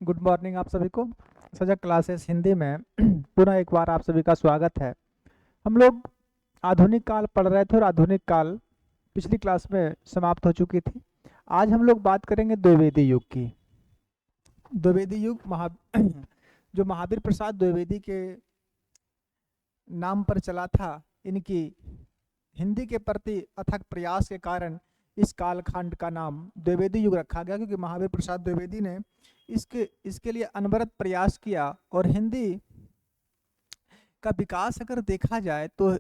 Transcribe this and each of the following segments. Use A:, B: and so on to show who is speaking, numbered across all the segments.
A: Good morning आप सभी को। सजग क्लासेस हिंदी में पुनः एक बार आप सभी का स्वागत है। हम लोग आधुनिक काल पढ़ रहे थे और आधुनिक काल पिछली क्लास में समाप्त हो चुकी थी। आज हम लोग बात करेंगे द्विवेदी युग की। द्विवेदी युग जो महावीर प्रसाद द्विवेदी के नाम पर चला था, इनकी हिंदी के प्रति अथक प्रयास के कारण इस कालखंड का नाम द्विवेदी युग रखा गया, क्योंकि महावीर प्रसाद द्विवेदी ने इसके लिए अनवरत प्रयास किया। और हिंदी का विकास अगर देखा जाए तो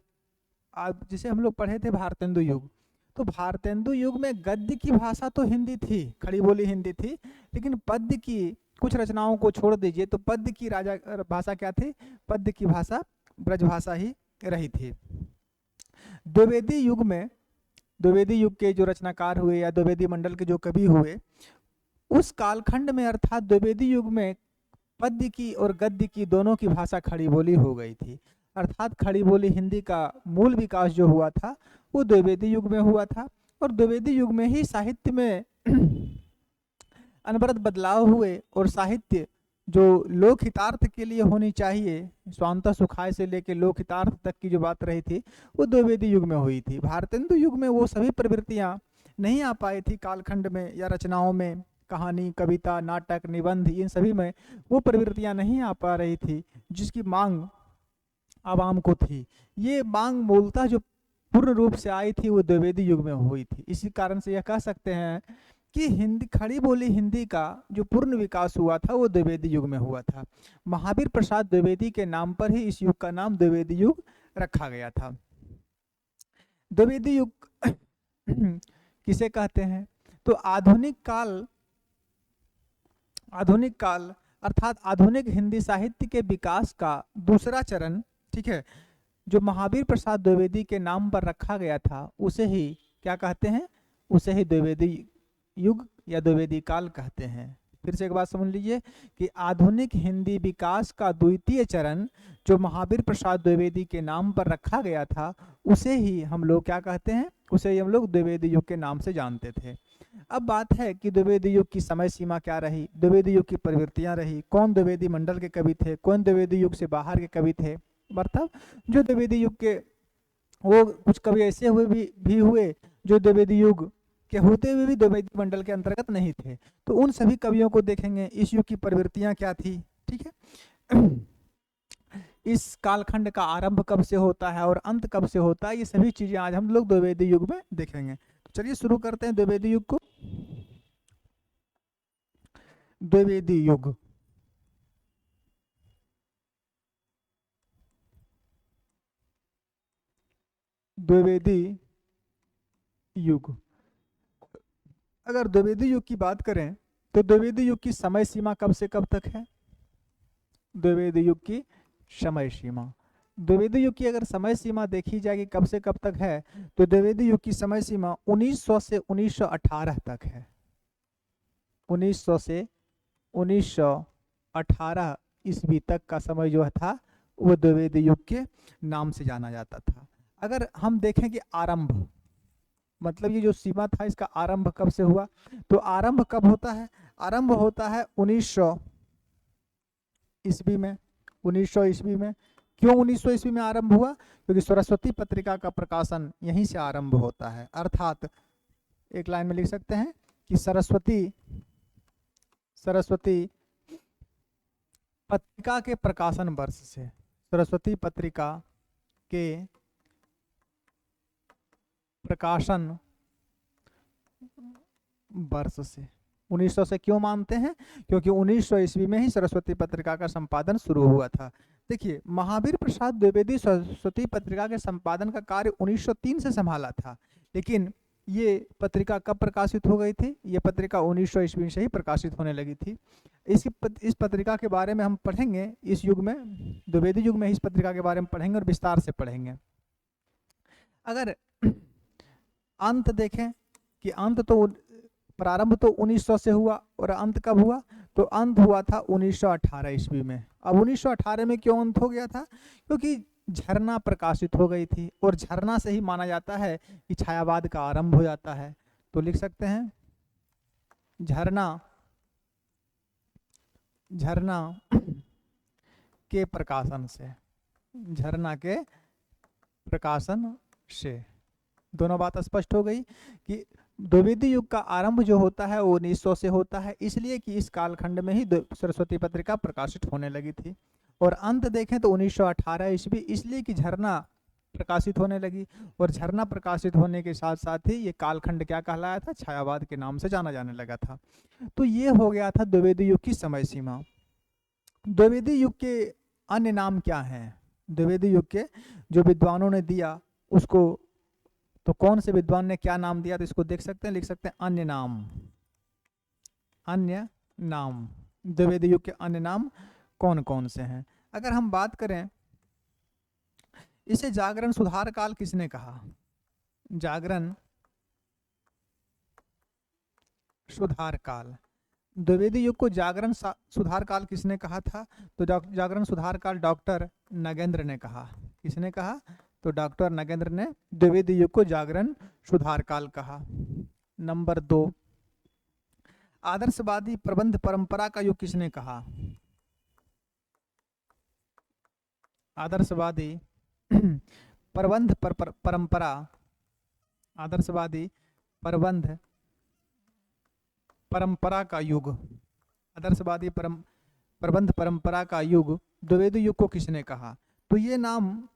A: आज जिसे हम लोग पढ़े थे भारतेंदु युग, तो भारतेंदु युग में गद्य की भाषा तो हिंदी थी, खड़ी बोली हिंदी थी, लेकिन पद्य की कुछ रचनाओं को छोड़ दीजिए तो पद्य की राजा भाषा क्या थी? पद्य की भाषा ब्रजभाषा ही रही थी। द्विवेदी युग में द्विवेदी युग के जो रचनाकार हुए या द्विवेदी मंडल के जो कवि हुए, उस कालखंड में अर्थात द्विवेदी युग में पद्य की और गद्य की दोनों की भाषा खड़ी बोली हो गई थी। अर्थात खड़ी बोली हिंदी का मूल विकास जो हुआ था वो द्विवेदी युग में हुआ था। और द्विवेदी युग में ही साहित्य में अनवरत बदलाव हुए और साहित्य जो लोक हितार्थ के लिए होनी चाहिए, स्वांतः सुखाय से लेकर लोक हितार्थ तक की जो बात रही थी वो द्विवेदी युग में हुई थी। भारतेंदु युग में वो सभी प्रवृत्तियां नहीं आ पाई थी कालखंड में या रचनाओं में, कहानी, कविता, नाटक, निबंध, इन सभी में वो प्रवृत्तियां नहीं आ पा रही थी जिसकी मांग आवाम को थी। ये मांग मूलतः जो पूर्ण रूप से आई थी वो द्विवेदी युग में हुई थी। इसी कारण से यह कह सकते हैं कि हिंदी, खड़ी बोली हिंदी का जो पूर्ण विकास हुआ था वो द्विवेदी युग में हुआ था। महावीर प्रसाद द्विवेदी के नाम पर ही इस युग का नाम द्विवेदी युग रखा गया था। द्विवेदी युग किसे कहते हैं? तो आधुनिक काल अर्थात आधुनिक हिंदी साहित्य के विकास का दूसरा चरण, ठीक है, जो महावीर प्रसाद द्विवेदी के नाम पर रखा गया था उसे ही क्या कहते हैं? उसे ही द्विवेदी युग या द्विवेदी काल कहते हैं। फिर से एक बात समझ लीजिए कि आधुनिक हिंदी विकास का द्वितीय चरण जो महावीर प्रसाद द्विवेदी के नाम पर रखा गया था उसे ही हम लोग क्या कहते हैं? उसे ही हम लोग द्विवेदी युग के नाम से जानते थे। अब बात है कि द्विवेदी युग की समय सीमा क्या रही, द्विवेदी युग की प्रवृत्तियां रही, कौन द्विवेदी मंडल के कवि थे, कौन द्विवेदी युग से बाहर के कवि थे। मतलब जो द्विवेदी युग के, वो कुछ कवि ऐसे हुए भी हुए जो द्विवेदी युग के होते हुए भी द्विवेदी मंडल के अंतर्गत नहीं थे। तो उन सभी कवियों को देखेंगे, इस युग की प्रवृत्तियां क्या थी, ठीक है। इस कालखंड का आरंभ कब से होता है और अंत कब से होता है, ये सभी चीजें आज हम लोग द्विवेदी युग में देखेंगे। तो चलिए शुरू करते हैं द्विवेदी युग को। द्विवेदी युग, द्विवेदी युग, अगर द्विवेदी युग की बात करें तो द्विवेदी युग की समय सीमा कब से कब तक है? द्विवेदी युग की समय सीमा, द्विवेदी युग की अगर समय सीमा देखी जाएगी कब से कब तक है, तो द्विवेदी युग की समय सीमा 1900 से 1918 तक है। 1900 से 1918 ईस्वी तक का समय जो था वो द्विवेदी युग के नाम से जाना जाता था। अगर हम देखें कि आरंभ, मतलब ये जो सीमा था इसका आरंभ कब से हुआ, तो आरंभ कब होता है? आरंभ होता है 1900 ईस्वी में। 1900 ईस्वी में, क्यों 1900 ईस्वी में आरंभ हुआ? क्योंकि सरस्वती पत्रिका का प्रकाशन यहीं से आरंभ होता है। अर्थात एक लाइन में लिख सकते हैं कि सरस्वती पत्रिका के प्रकाशन वर्ष से, सरस्वती पत्रिका के प्रकाशन वर्ष से 1900 से क्यों मानते हैं? क्योंकि 1900 ईस्वी में ही सरस्वती पत्रिका का संपादन शुरू हुआ था। देखिए, महावीर प्रसाद द्विवेदी सरस्वती पत्रिका के संपादन का कार्य 1903 से संभाला था, लेकिन ये पत्रिका कब प्रकाशित हो गई थी? ये पत्रिका 1900 ईस्वी से ही प्रकाशित होने लगी थी। इस पत्रिका के बारे में हम पढ़ेंगे इस युग में, द्विवेदी युग में इस पत्रिका के बारे में पढ़ेंगे और विस्तार से पढ़ेंगे। अगर अंत देखें कि अंत तो प्रारंभ तो 1900 से हुआ और अंत कब हुआ? तो अंत हुआ था 1918 ईस्वी में। अब 1918 में क्यों अंत हो गया था? क्योंकि झरना प्रकाशित हो गई थी और झरना से ही माना जाता है कि छायावाद का आरंभ हो जाता है। तो लिख सकते हैं झरना झरना के प्रकाशन से, झरना के प्रकाशन से। दोनों बात स्पष्ट हो गई कि द्विवेदी युग का आरंभ जो होता है वो 1900 से होता है, इसलिए कि इस कालखंड में ही सरस्वती पत्रिका प्रकाशित होने लगी थी। और अंत देखें तो 1918 ईस्वी, इसलिए कि झरना प्रकाशित होने लगी। और झरना प्रकाशित होने के साथ साथ ही ये कालखंड क्या कहलाया था, छायावाद के नाम से जाना जाने लगा था। तो ये हो गया था द्विवेदी युग की समय सीमा। द्विवेदी युग के अन्य नाम क्या हैं? द्विवेदी युग के जो विद्वानों ने दिया उसको, तो कौन से विद्वान ने क्या नाम दिया, तो इसको देख सकते हैं, लिख सकते हैं अन्य नाम। अन्य नाम, द्विवेदी युग के अन्य नाम कौन कौन से हैं? अगर हम बात करें, इसे जागरण सुधार काल किसने कहा? जागरण सुधार काल, द्विवेदी युग को जागरण सुधार काल किसने कहा था? तो जागरण सुधार काल डॉक्टर नगेंद्र ने कहा। किसने कहा? तो डॉक्टर नगेंद्र ने द्विवेदी युग को जागरण सुधार काल कहा। नंबर 2, आदर्शवादी प्रबंध परंपरा का युग किसने कहा? आदर्शवादी प्रबंध परंपरा, आदर्शवादी प्रबंध परंपरा का युग, आदर्शवादी प्रबंध परंपरा का युग द्विवेदी युग को किसने कहा? तो ये नाम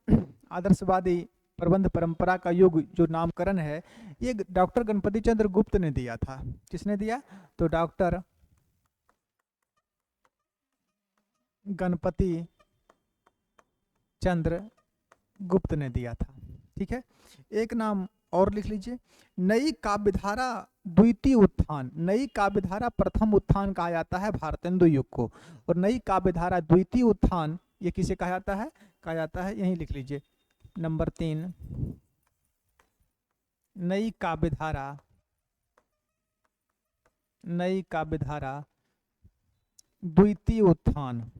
A: आदर्शवादी प्रबंध परंपरा का युग जो नामकरण है ये डॉक्टर गणपति चंद्र गुप्त ने दिया था। किसने दिया? तो डॉक्टर गणपति चंद्र गुप्त ने दिया था। ठीक है, एक नाम और लिख लीजिए, नई काव्यधारा द्वितीय उत्थान। नई काव्यधारा प्रथम उत्थान कहा जाता है भारतेंदु युग को, और नई काव्यधारा द्वितीय उत्थान ये किसे कहा जाता है? कहा जाता है, यहीं लिख लीजिए, नंबर 3, नई काव्यधारा, नई काव्यधारा द्वितीय उत्थान,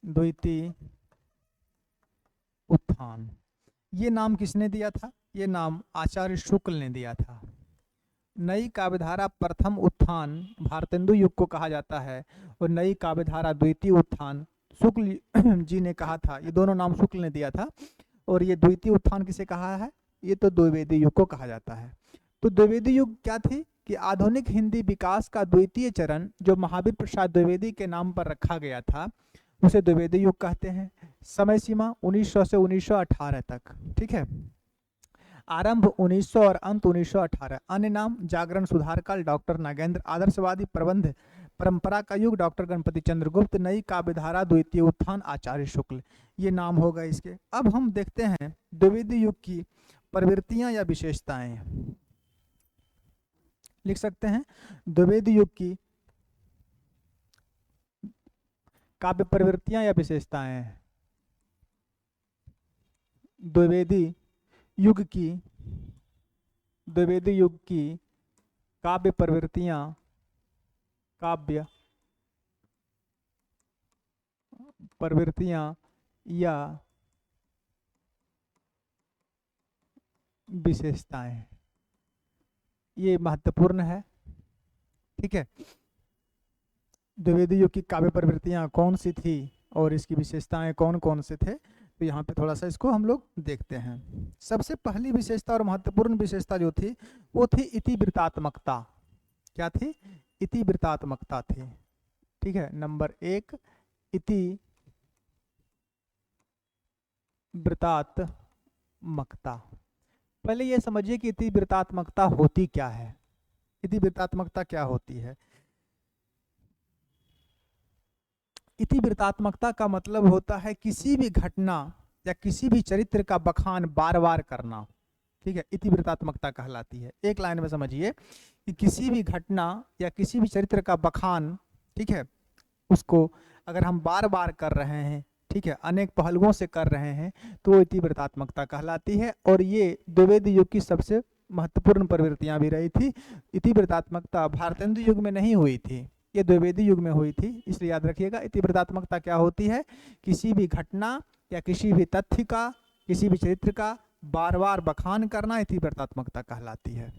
A: द्वितीय उत्थान। ये नाम किसने दिया था? ये नाम आचार्य शुक्ल ने दिया था। नई काव्यधारा प्रथम उत्थान भारतेंदु युग को कहा जाता है, और नई काव्यधारा द्वितीय उत्थान शुक्ल जी ने कहा था। ये दोनों नाम शुक्ल ने दिया था। और ये द्वितीय उत्थान किसे कहा है? ये तो द्विवेदी युग को कहा जाता है। तो द्विवेदी युग क्या थी कि आधुनिक हिंदी विकास का द्वितीय चरण जो महावीर प्रसाद द्विवेदी के नाम पर रखा गया था उसे द्विवेदी युग कहते हैं। समय सीमा 1900 से 1918 तक। ठीक है, आरंभ 1900 और अंत 1918। अन्य नाम जागरण सुधार काल डॉक्टर नागेंद्र, आदर्शवादी प्रबंध परंपरा का युग डॉक्टर गणपति चंद्र गुप्त, नई काव्यधारा द्वितीय उत्थान आचार्य शुक्ल। ये नाम हो गए इसके। अब हम देखते हैं द्विवेदी युग की प्रवृत्तियां या विशेषताएं। लिख सकते हैं द्विवेदी युग की काव्य प्रवृत्तियां या विशेषताएं। द्विवेदी युग की, द्विवेदी युग की काव्य प्रवृत्तियां, काव्य प्रवृत्तियां या विशेषताएं, ये महत्वपूर्ण है। ठीक है, द्विवेदी युग की काव्य प्रवृत्तियां कौन सी थी और इसकी विशेषताएं कौन कौन से थे, तो यहाँ पे थोड़ा सा इसको हम लोग देखते हैं। सबसे पहली विशेषता और महत्वपूर्ण विशेषता जो थी वो थी इतिवृत्तात्मकता। क्या थी? इतिवृत्तात्मकता थी। ठीक है, नंबर 1 इतिवृत्तात्मकता। पहले ये समझिए कि इतिवृत्तात्मकता होती क्या है। इतिवृत्तात्मकता क्या होती है? इतिवृत्तात्मकता का मतलब होता है किसी भी घटना या किसी भी चरित्र का बखान बार बार करना। ठीक है, इतिवृत्तात्मकता कहलाती है। एक लाइन में समझिए कि किसी भी घटना या किसी भी चरित्र का बखान, ठीक है, उसको अगर हम बार बार कर रहे हैं, ठीक है, अनेक पहलुओं से कर रहे हैं, तो वो इतिवृत्तात्मकता कहलाती है। और ये द्विवेदी युग की सबसे महत्वपूर्ण प्रवृत्तियां भी रही थी। इतिवृत्तात्मकता भारतेंदु युग में नहीं हुई थी, ये द्विवेदी युग में हुई थी, इसलिए याद रखिएगा। इतिवृत्तात्मकता क्या होती है? किसी भी घटना या किसी भी तथ्य का, किसी भी चरित्र का बार बार बखान करना इतिवृत्तात्मकता कहलाती है।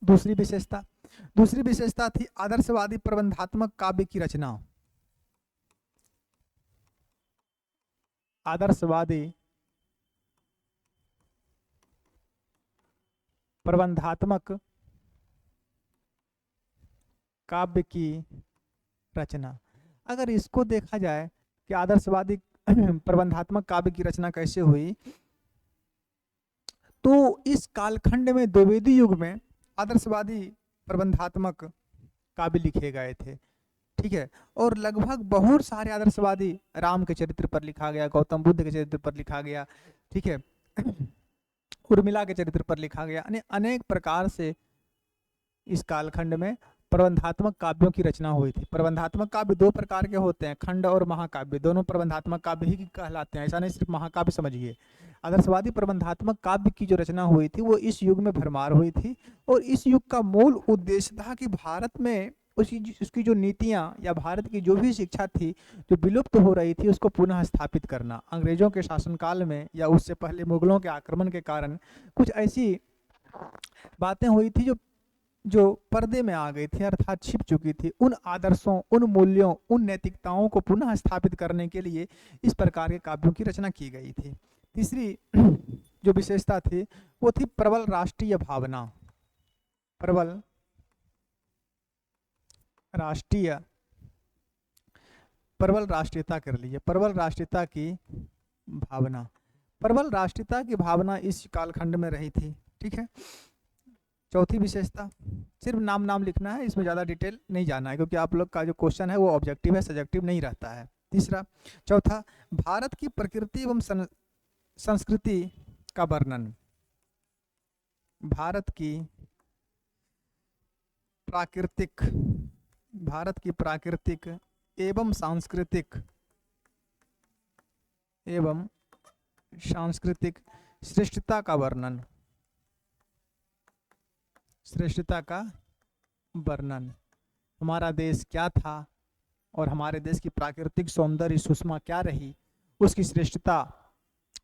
A: दूसरी विशेषता, दूसरी विशेषता थी आदर्शवादी प्रबंधात्मक काव्य की रचना। आदर्शवादी प्रबंधात्मक काव्य की रचना। अगर इसको देखा जाए कि आदर्शवादी प्रबंधात्मक काव्य की रचना कैसे हुई, तो इस कालखंड में द्विवेदी युग में आदर्शवादी प्रबंधात्मक काव्य लिखे गए थे, ठीक है। और लगभग बहुत सारे आदर्शवादी, राम के चरित्र पर लिखा गया, गौतम बुद्ध के चरित्र पर लिखा गया, ठीक है, उर्मिला के चरित्र पर लिखा गया, यानी अनेक प्रकार से इस कालखंड में प्रबंधात्मक काव्यों की रचना हुई थी। प्रबंधात्मक काव्य दो प्रकार के होते हैं, खंड और महाकाव्य, दोनों प्रबंधात्मक काव्य ही कहलाते हैं, ऐसा नहीं सिर्फ महाकाव्य समझिए। आदर्शवादी प्रबंधात्मक काव्य की जो रचना हुई थी वो इस युग में भरमार हुई थी, और इस युग का मूल उद्देश्य था कि भारत में उसकी जो नीतियां या भारत की जो भी शिक्षा थी जो विलुप्त हो रही थी उसको पुनः स्थापित करना। अंग्रेजों के शासनकाल में या उससे पहले मुगलों के आक्रमण के कारण कुछ ऐसी बातें हुई थी जो पर्दे में आ गई थी, अर्थात छिप चुकी थी। उन आदर्शों, उन मूल्यों, उन नैतिकताओं को पुनः स्थापित करने के लिए इस प्रकार के काव्यों की रचना की गई थी। तीसरी जो विशेषता थी वो थी प्रबल राष्ट्रीय भावना। प्रबल राष्ट्रीयता कर लीजिए, प्रबल राष्ट्रीयता की भावना। प्रबल राष्ट्रीयता की भावना इस कालखंड में रही थी, ठीक है। चौथी विशेषता, सिर्फ नाम लिखना है, इसमें ज़्यादा डिटेल नहीं जाना है क्योंकि आप लोग का जो क्वेश्चन है वो ऑब्जेक्टिव है, सब्जेक्टिव नहीं रहता है। चौथा, भारत की प्रकृति एवं संस्कृति का वर्णन। भारत की प्राकृतिक एवं सांस्कृतिक श्रेष्ठता का वर्णन। हमारा देश क्या था और हमारे देश की प्राकृतिक सौंदर्य सुषमा क्या रही, उसकी श्रेष्ठता,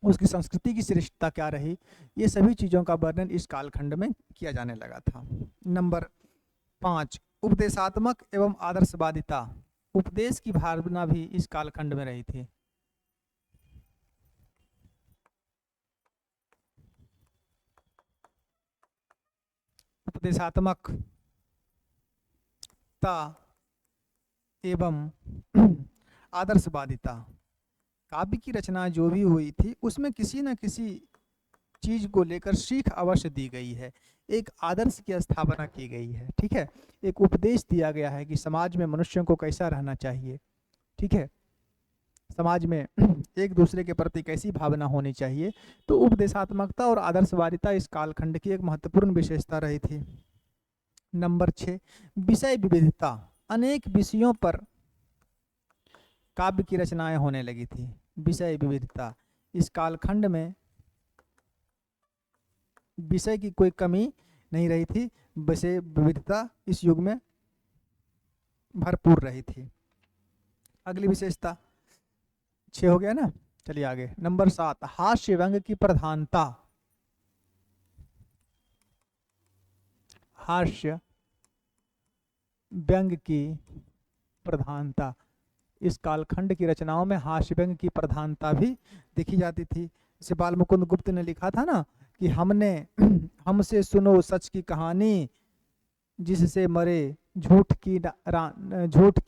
A: उसकी संस्कृति की श्रेष्ठता क्या रही, ये सभी चीज़ों का वर्णन इस कालखंड में किया जाने लगा था। नंबर 5, उपदेशात्मक एवं आदर्शवादिता। उपदेश की भावना भी इस कालखंड में रही थी। उपदेशात्मकता एवं आदर्शवादिता, काव्य की रचना जो भी हुई थी उसमें किसी न किसी चीज को लेकर सीख अवश्य दी गई है, एक आदर्श की स्थापना की गई है, ठीक है। एक उपदेश दिया गया है कि समाज में मनुष्यों को कैसा रहना चाहिए, ठीक है, समाज में एक दूसरे के प्रति कैसी भावना होनी चाहिए। तो उपदेशात्मकता और आदर्शवादिता इस कालखंड की एक महत्वपूर्ण विशेषता रही थी। नंबर 6, विषय विविधता। अनेक विषयों पर काव्य की रचनाएं होने लगी थी। विषय विविधता, इस कालखंड में विषय की कोई कमी नहीं रही थी, विषय विविधता इस युग में भरपूर रही थी। अगली विशेषता 6 हो गया ना, चलिए आगे। नंबर 7, हास्य व्यंग की प्रधानता। हास्य व्यंग की प्रधानता, इस कालखंड की रचनाओं में हास्य व्यंग की प्रधानता भी देखी जाती थी। जैसे बाल मुकुंद गुप्त ने लिखा था ना कि हमसे सुनो सच की कहानी, जिससे मरे झूठ की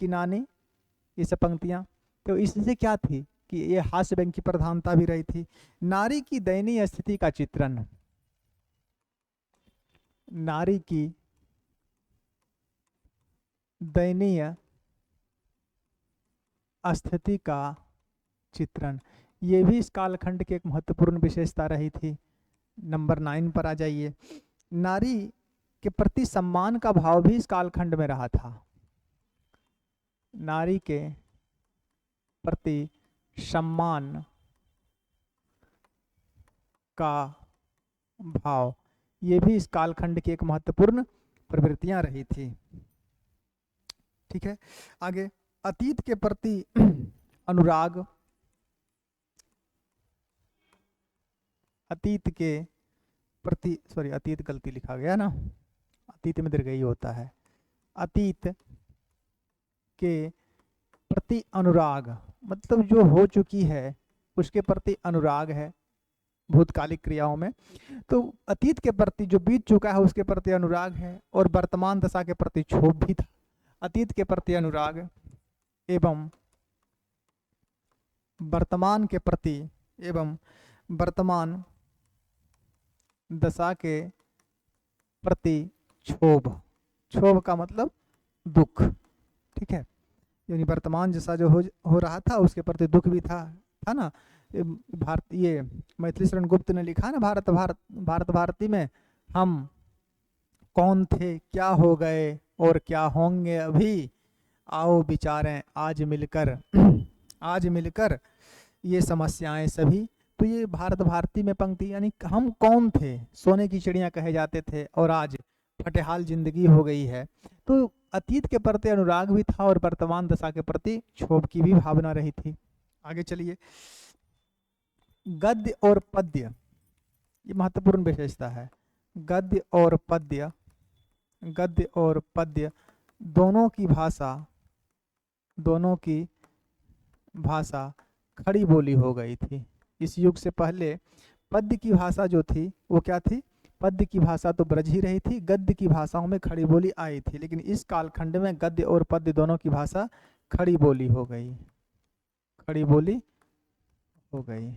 A: नानी, ये सब पंक्तियां। तो इससे क्या थी कि ये हास्य व्यंग की प्रधानता भी रही थी। नारी की दयनीय स्थिति का चित्रण, नारी की दयनीय स्थिति का चित्रण, ये भी इस कालखंड की एक महत्वपूर्ण विशेषता रही थी। नंबर 9 पर आ जाइए। नारी के प्रति सम्मान का भाव भी इस कालखंड में रहा था। नारी के प्रति सम्मान का भाव, ये भी इस कालखंड की एक महत्वपूर्ण प्रवृत्तियां रही थी, ठीक है। आगे, अतीत के प्रति अनुराग। अतीत गलती लिखा गया ना, अतीत में दीर्घई होता है, अतीत के प्रति अनुराग, मतलब जो हो चुकी है उसके प्रति अनुराग है भूतकालिक क्रियाओं में। तो अतीत के प्रति जो बीत चुका है उसके प्रति अनुराग है, और वर्तमान दशा के प्रति क्षोभ भी था। अतीत के प्रति अनुराग एवं वर्तमान के प्रति एवं वर्तमान दशा के प्रति क्षोभ। क्षोभ का मतलब दुख, ठीक है। यानी वर्तमान जैसा जो हो रहा था उसके प्रति दुख भी था ना। ये मैथिली शरण गुप्त ने लिखा ना भारत भारती में, हम कौन थे, क्या हो गए और क्या होंगे अभी, आओ विचारें आज मिलकर आज मिलकर ये समस्याएं सभी। तो ये भारत भारती में पंक्ति, यानी हम कौन थे, सोने की चिड़िया कहे जाते थे और आज फटेहाल जिंदगी हो गई है। तो अतीत के प्रति अनुराग भी था और वर्तमान दशा के प्रति क्षोभ की भी भावना रही थी। आगे चलिए, गद्य और पद्य, ये महत्वपूर्ण विशेषता है। गद्य और पद्य, गद्य और पद्य दोनों की भाषा खड़ी बोली हो गई थी। इस युग से पहले पद्य की भाषा जो थी वो क्या थी, पद्य की भाषा तो ब्रज ही रही थी, गद्य की भाषाओं में खड़ी बोली आई थी। लेकिन इस कालखंड में गद्य और पद्य दोनों की भाषा खड़ी बोली हो गई, खड़ी बोली हो गई।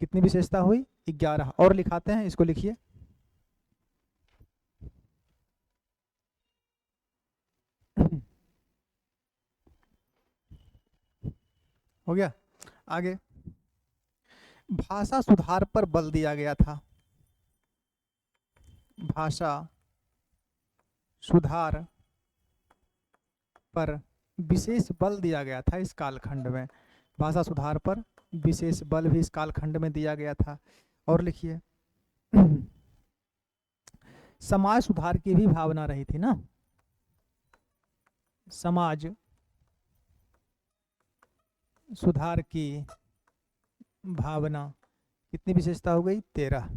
A: कितनी विशेषता हुई, 11। और लिखाते हैं, इसको लिखिए। हो गया। आगे, भाषा सुधार पर बल दिया गया था। भाषा सुधार पर विशेष बल दिया गया था इस कालखंड में। भाषा सुधार पर विशेष बल भी इस कालखंड में दिया गया था। और लिखिए, समाज सुधार की भी भावना रही थी ना। समाज सुधार की भावना, कितनी विशेषता हो गई, 13।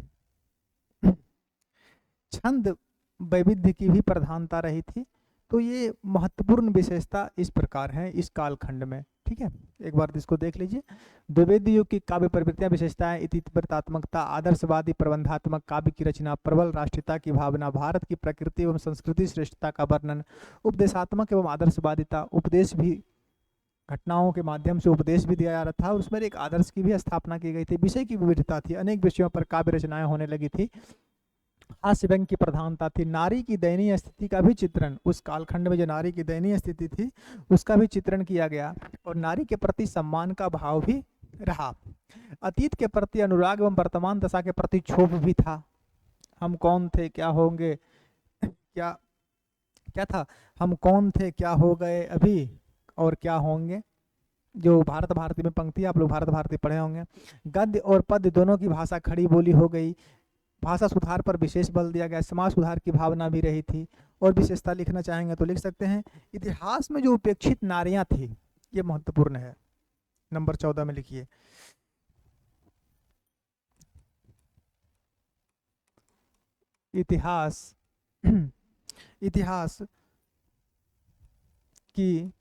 A: छंद वैविध्य की भी प्रधानता रही थी। तो ये महत्वपूर्ण विशेषता इस प्रकार है इस कालखंड में, ठीक है। एक बार इसको देख लीजिए। द्विवेदी युग की काव्य प्रवृत्तियां, विशेषताएं, इतिवृत्तात्मकता, आदर्शवादी प्रबंधात्मक काव्य की रचना, प्रबल राष्ट्रीयता की भावना, भारत की प्रकृति एवं संस्कृति श्रेष्ठता का वर्णन, उपदेशात्मक एवं आदर्शवादिता, उपदेश भी, घटनाओं के माध्यम से उपदेश भी दिया जा रहा था और उसमें एक आदर्श की भी स्थापना की गई थी। विषय की विविधता थी, अनेक विषयों पर काव्य रचनाएं होने लगी थी। हास्य व्यंग की प्रधानता थी। नारी की दयनीय स्थिति का भी चित्रण, उस कालखंड में जो नारी की दयनीय स्थिति थी उसका भी चित्रण किया गया और नारी के प्रति सम्मान का भाव भी रहा। अतीत के प्रति अनुराग एवं वर्तमान दशा के प्रति क्षोभ भी था। हम कौन थे, क्या होंगे, क्या था, हम कौन थे, क्या हो गए अभी और क्या होंगे, जो भारत भारती में पंक्ति, आप लोग भारत भारती पढ़े होंगे। गद्य और पद्य दोनों की भाषा खड़ी बोली हो गई। भाषा सुधार पर विशेष बल दिया गया। समाज सुधार की भावना भी रही थी। और विशेषता लिखना चाहेंगे तो लिख सकते हैं, इतिहास में जो उपेक्षित नारियां थी, ये महत्वपूर्ण है। नंबर 14 में लिखिए, इतिहास की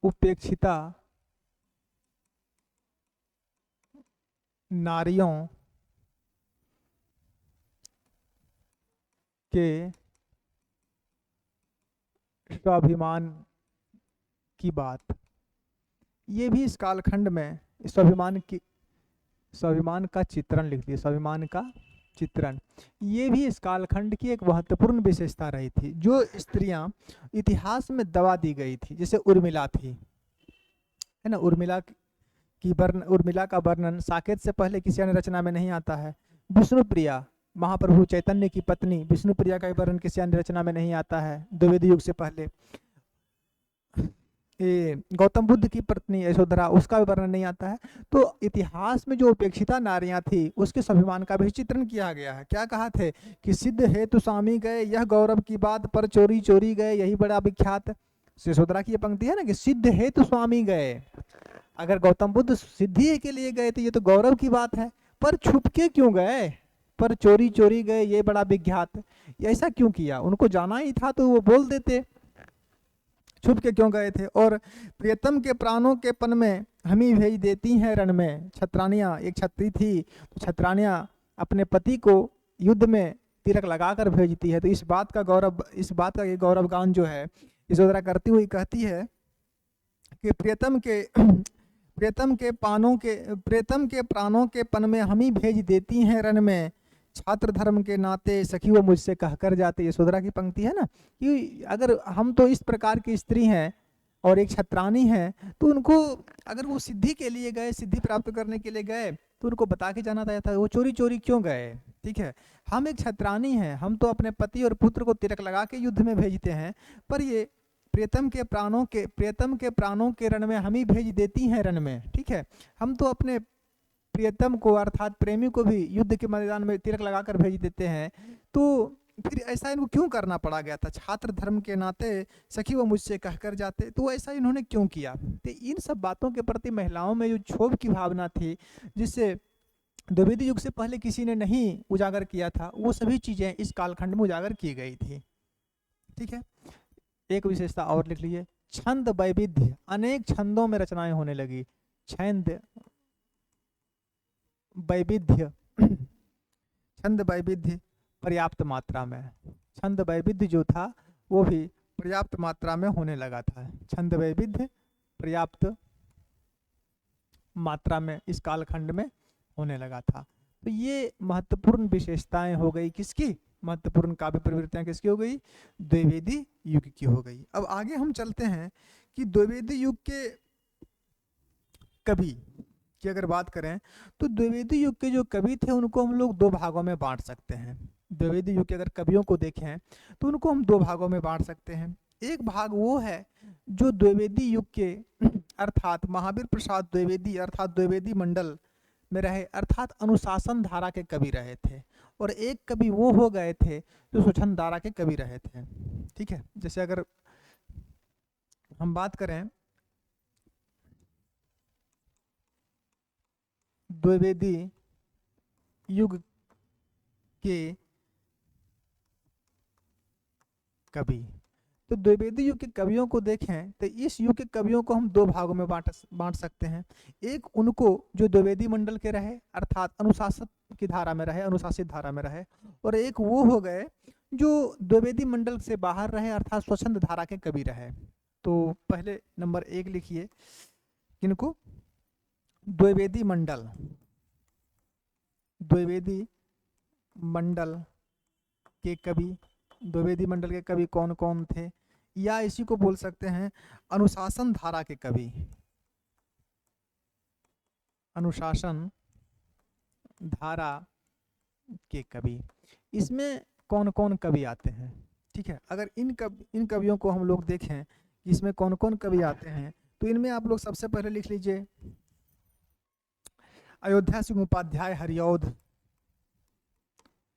A: उपेक्षिता नारियों के स्वाभिमान की बात, ये भी इस कालखंड में स्वाभिमान का चित्रण लिख दिए, स्वाभिमान का चित्रण, ये भी इस कालखंड की एक महत्वपूर्ण विशेषता रही थी। जो स्त्रियां इतिहास में दबा दी गई थी, जैसे उर्मिला थी, है ना, उर्मिला का वर्णन साकेत से पहले किसी अन्य रचना में नहीं आता है। विष्णुप्रिया, महाप्रभु चैतन्य की पत्नी विष्णुप्रिया का वर्णन किसी अन्य रचना में नहीं आता है द्विवेदी युग से पहले। गौतम बुद्ध की पत्नी यशोधरा, उसका भी वर्णन नहीं आता है। तो इतिहास में जो उपेक्षिता नारियां थी उसके स्वाभिमान का भी चित्रण किया गया है। क्या कहा थे कि सिद्ध हेतु स्वामी गए, यह गौरव की बात, पर चोरी चोरी गए, यही बड़ा विख्यात। यशोधरा की ये पंक्ति है ना कि सिद्ध हेतु स्वामी गए। अगर गौतम बुद्ध सिद्धि के लिए गए तो ये तो गौरव की बात है, पर छुप के क्यों गए, पर चोरी चोरी गए, ये बड़ा विख्यात। ऐसा क्यों किया? उनको जाना ही था तो वो बोल देते, छुप के क्यों गए थे? और प्रियतम के प्राणों के पन में हम ही भेज देती हैं रण में। छत्रानियां, एक छत्री थी तो छत्रानियां अपने पति को युद्ध में तिलक लगाकर भेजती है। तो इस बात का गौरव, इस बात का ये गौरव गान जो है यशोधरा करती हुई कहती है कि प्रियतम के प्राणों के पन में हम ही भेज देती हैं रण में। छात्र धर्म के नाते सखी वो मुझसे कहकर जाते। यशोधरा की पंक्ति है ना कि अगर हम तो इस प्रकार की स्त्री हैं और एक छत्रानी है, तो उनको अगर वो सिद्धि के लिए गए, सिद्धि प्राप्त करने के लिए गए, तो उनको बता के जाना था। वो चोरी चोरी क्यों गए? ठीक है, हम एक छत्रानी हैं, हम तो अपने पति और पुत्र को तिलक लगा के युद्ध में भेजते हैं, पर ये प्रियतम के प्राणों के रण में हम ही भेज देती हैं रण में। ठीक है, हम तो अपने प्रियतम को अर्थात प्रेमी को भी युद्ध के मैदान में तिलक लगाकर भेज देते हैं, तो फिर ऐसा इनको क्यों करना पड़ा गया था? छात्र धर्म के नाते सखी वो मुझसे कहकर जाते, तो ऐसा इन्होंने क्यों किया? तो इन सब बातों के प्रति महिलाओं में जो क्षोभ की भावना थी, जिससे द्विवेदी युग से पहले किसी ने नहीं उजागर किया था, वो सभी चीजें इस कालखंड में उजागर की गई थी। ठीक है, एक विशेषता और लिख लीजिए, छंद वैविध्य, अनेक छंदों में रचनाएं होने लगी। छंद वैविध्य छंद वैविध्य पर्याप्त मात्रा में, छंद वैविध्य जो था वो भी पर्याप्त मात्रा में होने लगा था। छंद वैविध्य पर्याप्त मात्रा में इस कालखंड में होने लगा था। तो ये महत्वपूर्ण विशेषताएं हो गई किसकी? महत्वपूर्ण काव्य प्रवृत्तियां किसकी हो गई? द्विवेदी युग की हो गई। अब आगे हम चलते हैं कि द्विवेदी युग के कवि की अगर बात करें तो द्विवेदी युग के जो कवि थे उनको हम लोग दो भागों में बांट सकते हैं। द्विवेदी युग के अगर कवियों को देखें तो उनको हम दो भागों में बांट सकते हैं। एक भाग वो है जो द्विवेदी युग के अर्थात महावीर प्रसाद द्विवेदी अर्थात द्विवेदी मंडल में रहे, अर्थात अनुशासन धारा के कवि रहे थे। और एक कवि वो हो गए थे जो स्वच्छंद धारा के कवि रहे थे। ठीक है, जैसे अगर हम बात करें द्विवेदी युग के कवि, तो द्विवेदी युग के कवियों को देखें तो इस युग के कवियों को हम दो भागों में बांट सकते हैं। एक उनको जो द्विवेदी मंडल के रहे अर्थात अनुशासन की धारा में रहे, अनुशासित धारा में रहे, और एक वो हो गए जो द्विवेदी मंडल से बाहर रहे अर्थात स्वच्छंद धारा के कवि रहे। तो पहले नंबर एक लिखिए, किनको? द्विवेदी मंडल, द्विवेदी मंडल के कवि। द्विवेदी मंडल के कवि कौन कौन थे? या इसी को बोल सकते हैं अनुशासन धारा के कवि। अनुशासन धारा के कवि, इसमें कौन कौन कवि आते हैं? ठीक है, अगर इन कवियों को हम लोग देखें कि इसमें कौन कौन कवि आते हैं, तो इनमें आप लोग सबसे पहले लिख लीजिए अयोध्या सिंह उपाध्याय हरिऔध।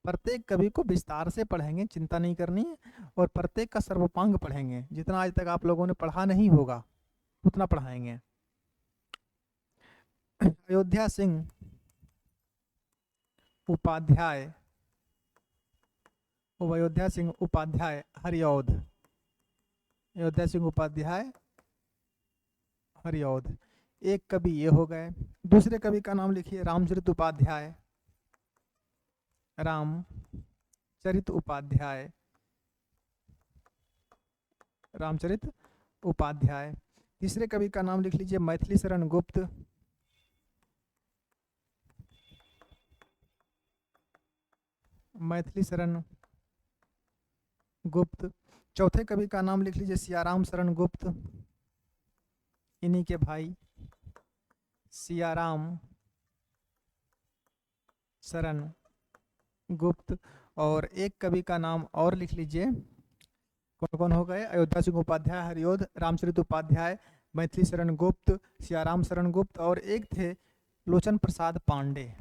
A: प्रत्येक कवि को विस्तार से पढ़ेंगे, चिंता नहीं करनी है, और प्रत्येक का सर्वोपांग पढ़ेंगे। जितना आज तक आप लोगों ने पढ़ा नहीं होगा उतना पढ़ाएंगे। अयोध्या सिंह उपाध्याय, अयोध्या सिंह उपाध्याय हरिऔध, अयोध्या सिंह उपाध्याय हरिऔध एक कवि ये हो गए। दूसरे कवि का नाम लिखिए रामचरित उपाध्याय, रामचरित उपाध्याय, रामचरित उपाध्याय। तीसरे कवि का नाम लिख लीजिए मैथिली शरण गुप्त, मैथिली शरण गुप्त। चौथे कवि का नाम लिख लीजिए सियाराम शरण गुप्त, इन्हीं के भाई सियाराम शरण गुप्त। और एक कवि का नाम और लिख लीजिए, कौन कौन हो गए? अयोध्या सिंह उपाध्याय हरिऔध, रामचरित उपाध्याय, मैथिली शरण गुप्त, सियाराम शरण गुप्त, और एक थे लोचन प्रसाद पांडे,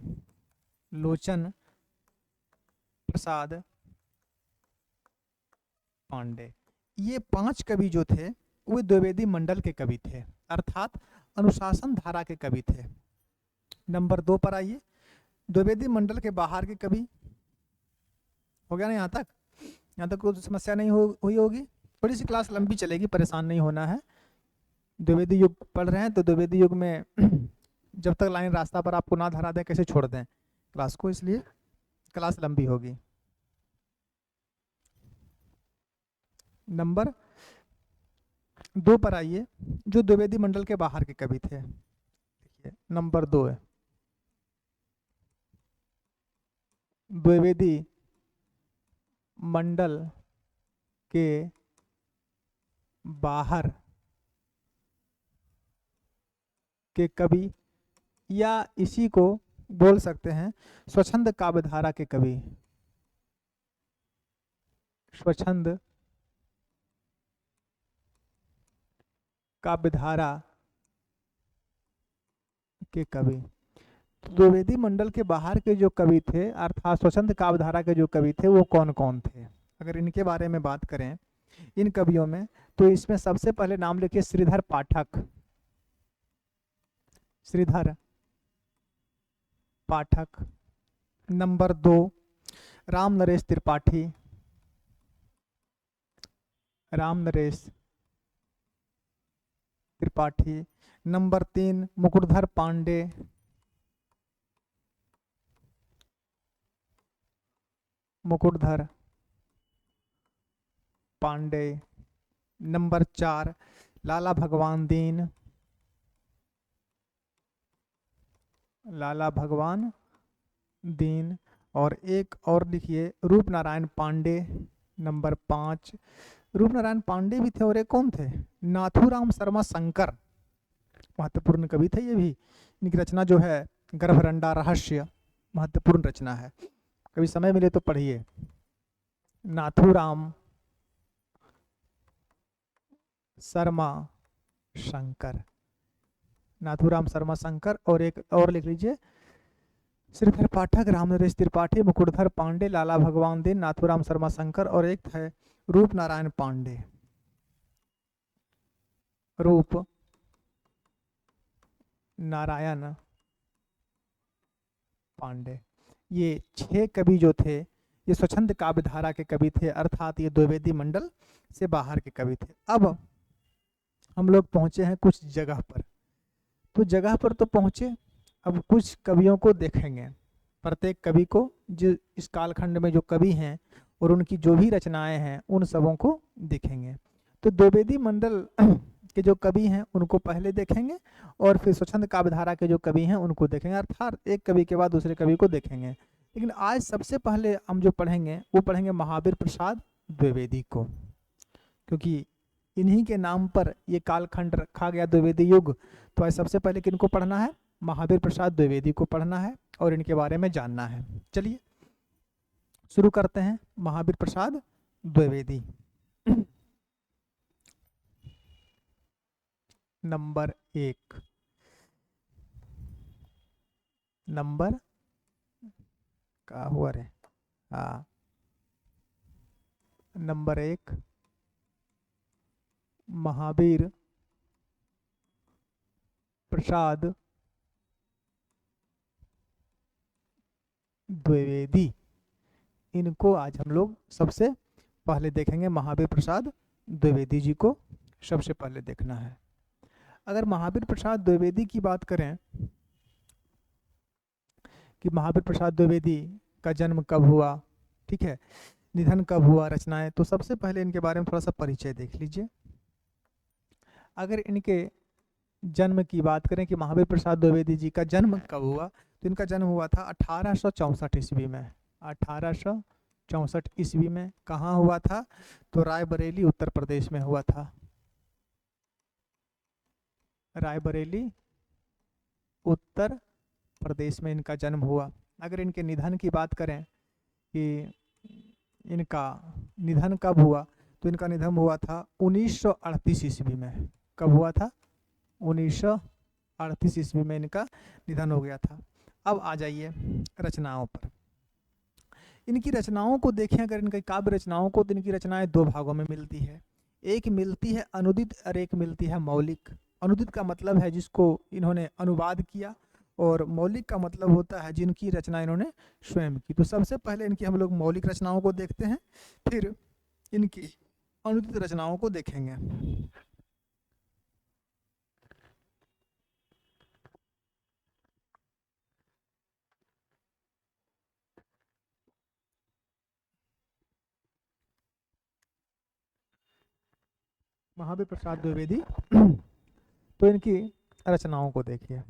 A: लोचन प्रसाद पांडे। ये पांच कवि जो थे वे द्विवेदी मंडल के कवि थे अर्थात अनुशासन धारा के कवि थे। नंबर 2 पर आइए, द्विवेदी मंडल के बाहर के कवि। हो गया ना यहाँ तक? यहाँ तक कोई समस्या नहीं हुई होगी। थोड़ी सी क्लास लंबी चलेगी, परेशान नहीं होना है। द्विवेदी युग पढ़ रहे हैं तो द्विवेदी युग में जब तक लाइन रास्ता पर आपको ना धरा दें कैसे छोड़ दें क्लास को, इसलिए क्लास लंबी होगी। नंबर 2 पर आइए, जो द्विवेदी मंडल के बाहर के कवि थे। देखिए नंबर 2 है, द्विवेदी मंडल के बाहर के कवि, या इसी को बोल सकते हैं स्वच्छंद काव्यधारा के कवि। स्वच्छंद काव्यधारा के कवि। द्विवेदी मंडल के बाहर के जो कवि थे अर्थात स्वच्छंद काव्यधारा के जो कवि थे वो कौन कौन थे? अगर इनके बारे में बात करें इन कवियों में, तो इसमें सबसे पहले नाम लिखिए Shridhar Pathak. Shridhar Pathak. Number 2 Ram Naresh Tripathi. Ram Naresh Tripathi. Number 3 Mukutdhar Pandey. Mukutdhar Pandey. Number 4 Lala Bhagwan Deen. लाला भगवान दीन। और एक और लिखिए रूप नारायण पांडे। नंबर 5 रूप नारायण पांडे भी थे, और एक कौन थे? नाथूराम शर्मा शंकर, महत्वपूर्ण कवि थे ये भी। इनकी रचना जो है गर्भरंडा रहस्य, महत्वपूर्ण रचना है, कभी समय मिले तो पढ़िए। नाथूराम शर्मा शंकर। नाथूराम शर्मा शंकर। और एक और लिख लीजिए श्रीधर पाठक, राम नरेश त्रिपाठी, मुकुटधर पांडे, लाला भगवान दीन, नाथूराम शर्मा शंकर, और एक है रूप नारायण पांडे। रूप नारायण पांडे। ये 6 कवि जो थे ये स्वच्छंद काव्यधारा के कवि थे, अर्थात ये द्विवेदी मंडल से बाहर के कवि थे। अब हम लोग पहुंचे हैं कुछ जगह पर, तो जगह पर तो पहुंचे, अब कुछ कवियों को देखेंगे। प्रत्येक कवि को, जो इस कालखंड में जो कवि हैं और उनकी जो भी रचनाएं हैं उन सबों को देखेंगे। तो द्विवेदी मंडल के जो कवि हैं उनको पहले देखेंगे, और फिर स्वच्छंद काव्यधारा के जो कवि हैं उनको देखेंगे, अर्थात एक कवि के बाद दूसरे कवि को देखेंगे। लेकिन आज सबसे पहले हम जो पढ़ेंगे वो पढ़ेंगे महावीर प्रसाद द्विवेदी को, क्योंकि इन्हीं के नाम पर ये कालखंड रखा गया द्विवेदी युग। तो आज सबसे पहले किनको पढ़ना है? महावीर प्रसाद द्विवेदी को पढ़ना है और इनके बारे में जानना है। चलिए शुरू करते हैं। महावीर प्रसाद द्विवेदी। नंबर 1, नंबर का हुआ रे, हाँ नंबर 1 महावीर प्रसाद द्विवेदी। इनको आज हम लोग सबसे पहले देखेंगे। महावीर प्रसाद द्विवेदी जी को सबसे पहले देखना है। अगर महावीर प्रसाद द्विवेदी की बात करें कि महावीर प्रसाद द्विवेदी का जन्म कब हुआ, ठीक है, निधन कब हुआ, रचनाएं, तो सबसे पहले इनके बारे में थोड़ा सा परिचय देख लीजिए। अगर इनके जन्म की बात करें कि महावीर प्रसाद द्विवेदी जी का जन्म कब हुआ, तो इनका जन्म हुआ था 1864 ईस्वी में। 1864 ईस्वी में कहाँ हुआ था? तो रायबरेली उत्तर प्रदेश में हुआ था। रायबरेली उत्तर प्रदेश में इनका जन्म हुआ। अगर इनके निधन की बात करें कि इनका निधन कब हुआ, तो इनका निधन हुआ था 1938 ईस्वी में। कब हुआ था? 1938 ईस्वी में इनका निधन हो गया था। अब आ जाइए रचनाओं पर। इनकी रचनाओं को देखें, अगर इनकी काव्य रचनाओं को, तो इनकी रचनाएं 2 भागों में मिलती है। एक मिलती है अनुदित और एक मिलती है मौलिक। अनुदित का मतलब है जिसको इन्होंने अनुवाद किया, और मौलिक का मतलब होता है जिनकी रचना इन्होंने स्वयं की। तो सबसे पहले इनकी हम लोग मौलिक रचनाओं को देखते हैं, फिर इनकी अनुदित रचनाओं को देखेंगे। महावीर प्रसाद द्विवेदी तो इनकी रचनाओं को देखिए।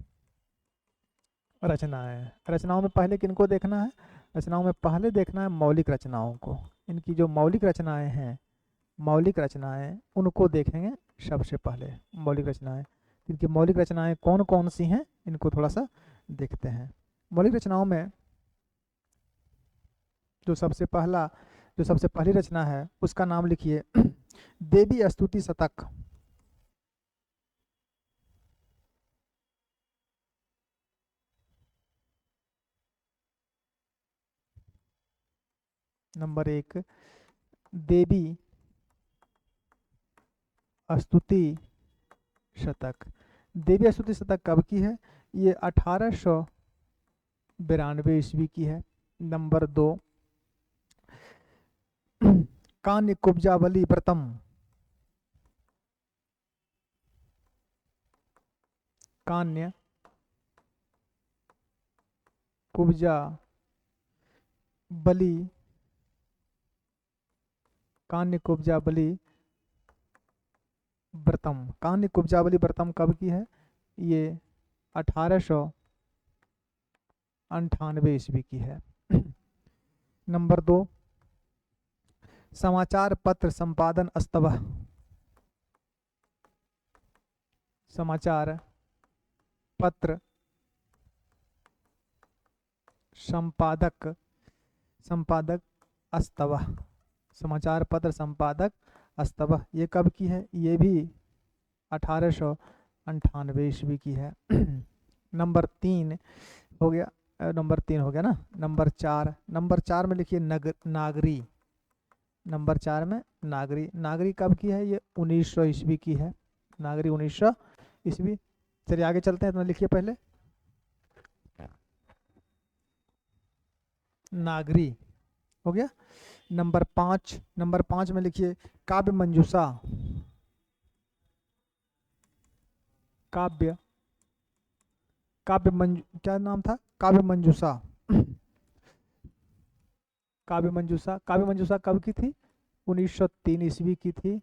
A: रचनाओं में पहले किनको देखना है? रचनाओं में पहले देखना है मौलिक रचनाओं को। इनकी जो मौलिक रचनाएं हैं, मौलिक रचनाएं उनको देखेंगे सबसे पहले। मौलिक रचनाएं, इनकी मौलिक रचनाएं कौन कौन सी हैं इनको थोड़ा सा देखते हैं। मौलिक रचनाओं में जो सबसे पहली रचना है उसका नाम लिखिए देवी स्तुति शतक। नंबर 1 देवी स्तुति शतक। देवी स्तुति शतक कब की है? ये 1892 ईस्वी की है। Number 2 Kanye कुब्जावली व्रतम। कान्य कुब्जा बली, कान्य कुब्जावली व्रतम। कान्य कुब्जावली व्रतम कब की है? ये 1898 ईस्वी की है। नंबर 2 समाचार पत्र संपादन अस्तवह। समाचार पत्र संपादक अस्तवह। समाचार पत्र संपादक अस्तवह ये कब की है? ये भी 1898 ईस्वी की है। नंबर 3 हो गया। नंबर 3 हो गया ना। नंबर 4 में लिखिए नागरी। नंबर 4 में नागरी कब की है? ये 1900 ईस्वी की है। नागरी 1900 ईस्वी। चलिए आगे चलते हैं। तो लिखिए पहले नागरी हो गया। नंबर 5 में लिखिए काव्य मंजूषा। क्या नाम था? काव्य मंजूषा। काव्य मंजूषा कब की थी? 1903 ईस्वी की थी।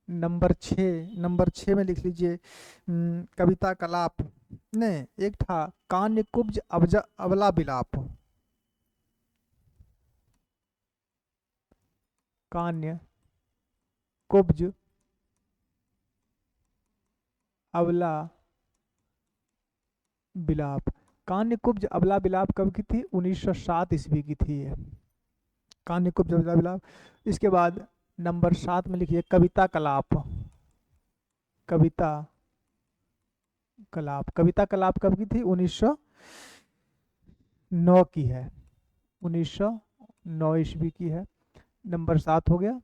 A: नंबर 6 में लिख लीजिए कविता कलाप। नहीं, एक था कान्य कुब्ज अबला बिलाप। कान्य कुब्ज अबला बिलाप। कान्य कुब्ज अबला बिलाप कब की थी? 1907 ईस्वी की थी ये कान्य कुब्ज अबला बिलाप। इसके बाद नंबर 7 में लिखिए कविता कलाप। कविता कलाप कब की थी? 1909 की है। 1909 ईस्वी की है। नंबर 7 हो गया।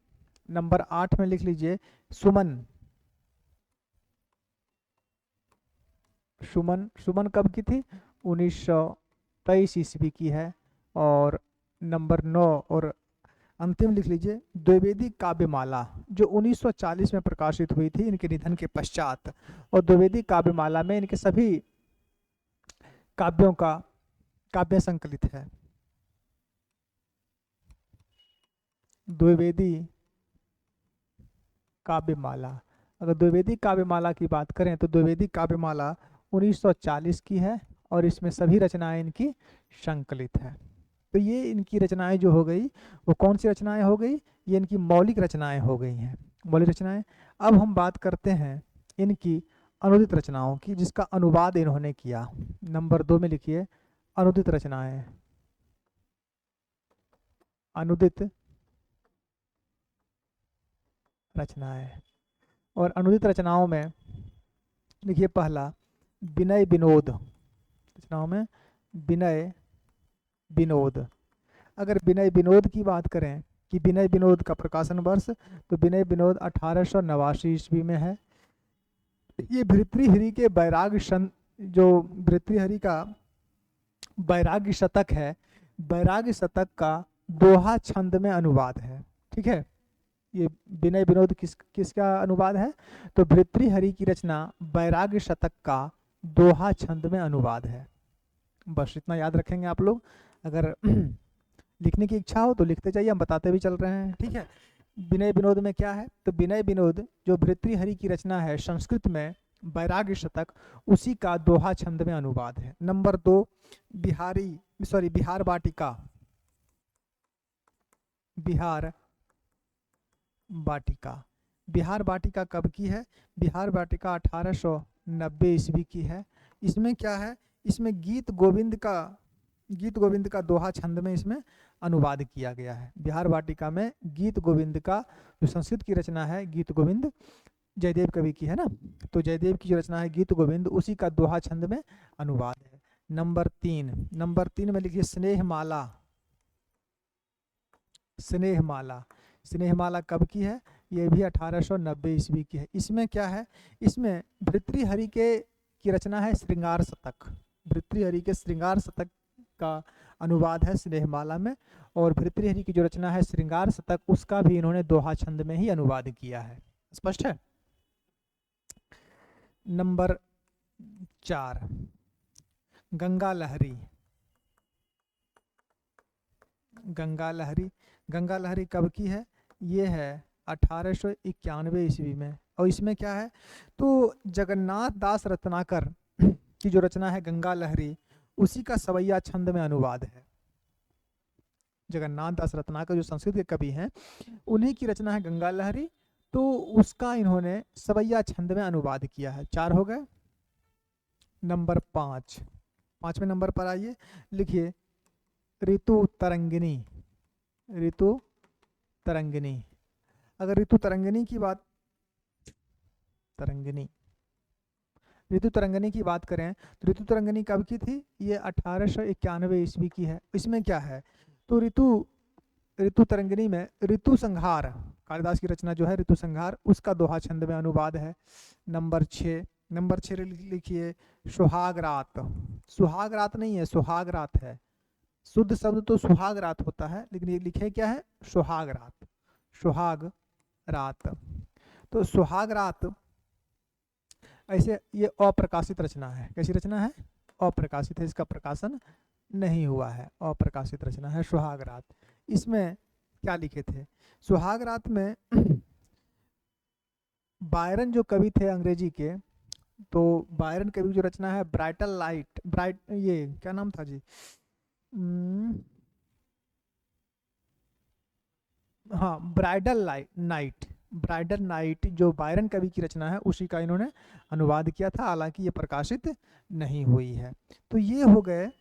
A: नंबर 8 में लिख लीजिए सुमन कब की थी? 1923 ईस्वी की है। और नंबर 9 और अंतिम लिख लीजिए द्विवेदी काव्यमाला, जो 1940 में प्रकाशित हुई थी इनके निधन के पश्चात। और द्विवेदी काव्यमाला में इनके सभी काव्यों का काव्य संकलित है। द्विवेदी काव्यमाला। अगर द्विवेदी काव्यमाला की बात करें तो द्विवेदी काव्यमाला 1940 की है और इसमें सभी रचनाएं इनकी संकलित है। तो ये इनकी रचनाएं जो हो गई वो कौन सी रचनाएं हो गई? ये इनकी मौलिक रचनाएं हो गई हैं। मौलिक रचनाएं। अब हम बात करते हैं इनकी अनुदित रचनाओं की, जिसका अनुवाद इन्होंने किया। नंबर 2 में लिखिए अनुदित रचनाएं। अनुदित रचनाएं। और अनुदित रचनाओं में लिखिए पहला विनय विनोद। रचनाओं में विनय विनोद। अगर विनय विनोद की बात करें कि विनय विनोद का प्रकाशन वर्ष, तो विनय विनोद 1889 ईस्वी में है। ये भृतृहरि के जो भर्तृहरि का वैराग्य शतक है, वैराग्य शतक का दोहा छंद में अनुवाद है। ठीक है, ये विनय विनोद किसका अनुवाद है? तो भर्तृहरि की रचना वैराग्य शतक का दोहा छंद में अनुवाद है। बस इतना याद रखेंगे आप लोग। अगर लिखने की इच्छा हो तो लिखते जाइए, हम बताते भी चल रहे हैं। ठीक है, विनय विनोद में क्या है? तो विनय विनोद जो भर्तृहरि की रचना है संस्कृत में वैराग्य शतक, उसी का दोहा छंद में अनुवाद है। नंबर 2, बिहार वाटिका। बिहार वाटिका, बिहार वाटिका कब की है? बिहार वाटिका 1890 ईस्वी की है। इसमें क्या है? इसमें गीत गोविंद का दोहा छंद में इसमें अनुवाद किया गया है। बिहार वाटिका में गीत गोविंद का जो संस्कृत की रचना है, गीत गोविंद जयदेव कवि की है ना, तो जयदेव की जो रचना है गीत गोविंद, उसी का दोहा छंद में अनुवाद है। नंबर 3 में लिखिए स्नेहमाला। स्नेहमाला, स्नेहमाला कब की है? ये भी 1890 ईस्वी की है। इसमें क्या है? इसमें भर्तृहरि की रचना है श्रृंगार शतक। भर्तृहरि के श्रृंगार शतक का अनुवाद है स्नेहमाला में, और भर्तृहरि की जो रचना है श्रृंगार शतक, उसका भी इन्होंने दोहा छंद में ही अनुवाद किया है। स्पष्ट है? नंबर 4, गंगा लहरी। गंगा लहरी, गंगा लहरी कब की है? ये है 1891 ईस्वी में। और इसमें क्या है? तो जगन्नाथ दास रत्नाकर की जो रचना है गंगा लहरी, उसी का सवैया छंद में अनुवाद है। जगन्नाथ दास रत्नाकर जो संस्कृत के कवि हैं, उन्हीं की रचना है गंगा लहरी, तो उसका इन्होंने सवैया छंद में अनुवाद किया है। 4 हो गए। नंबर 5वें नंबर पर आइए, लिखिए ऋतु तरंगिणी। ऋतु तरंगिणी, अगर ऋतु तरंगिणी की बात करें तो ऋतु तरंगिणी कब की थी? ये 1891 ईस्वी की है। इसमें क्या है? तो ऋतु तरंगिणी में ऋतु संहार, कालिदास की रचना जो है ऋतु संहार, उसका दोहा छंद में अनुवाद है। नंबर 6 लिखिए सुहाग रात। सुहाग रात नहीं है, सुहाग रात है। शुद्ध शब्द तो सुहाग रात होता है, लेकिन ये लिखे क्या है? सुहाग रात। सुहाग रात, तो सुहाग रात ऐसे ये अप्रकाशित रचना है। कैसी रचना है? अप्रकाशित है, इसका प्रकाशन नहीं हुआ है, अप्रकाशित रचना है सुहाग रात। इसमें क्या लिखे थे? सुहाग रात में बायरन जो कवि थे अंग्रेजी के, तो बायरन कवि की जो रचना है ये क्या नाम था जी? हाँ, ब्राइडल नाइट जो बायरन कवि की रचना है, उसी का इन्होंने अनुवाद किया था, हालांकि ये प्रकाशित नहीं हुई है। तो ये हो गए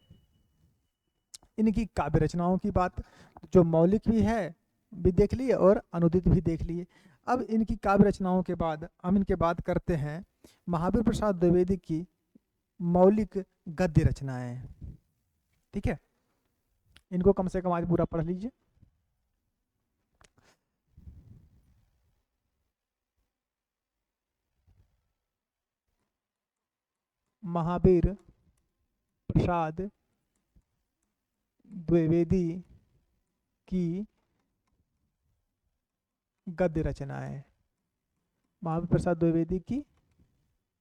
A: इनकी काव्य रचनाओं की बात, जो मौलिक भी है भी देख लिए और अनुदित भी देख लिए। अब इनकी काव्य रचनाओं के बाद हम इनके बात करते हैं महावीर प्रसाद द्विवेदी की मौलिक गद्य रचनाएं। ठीक है, इनको कम से कम आज पूरा पढ़ लीजिए। महावीर प्रसाद द्विवेदी की गद्य रचनाएं। महावीर प्रसाद द्विवेदी की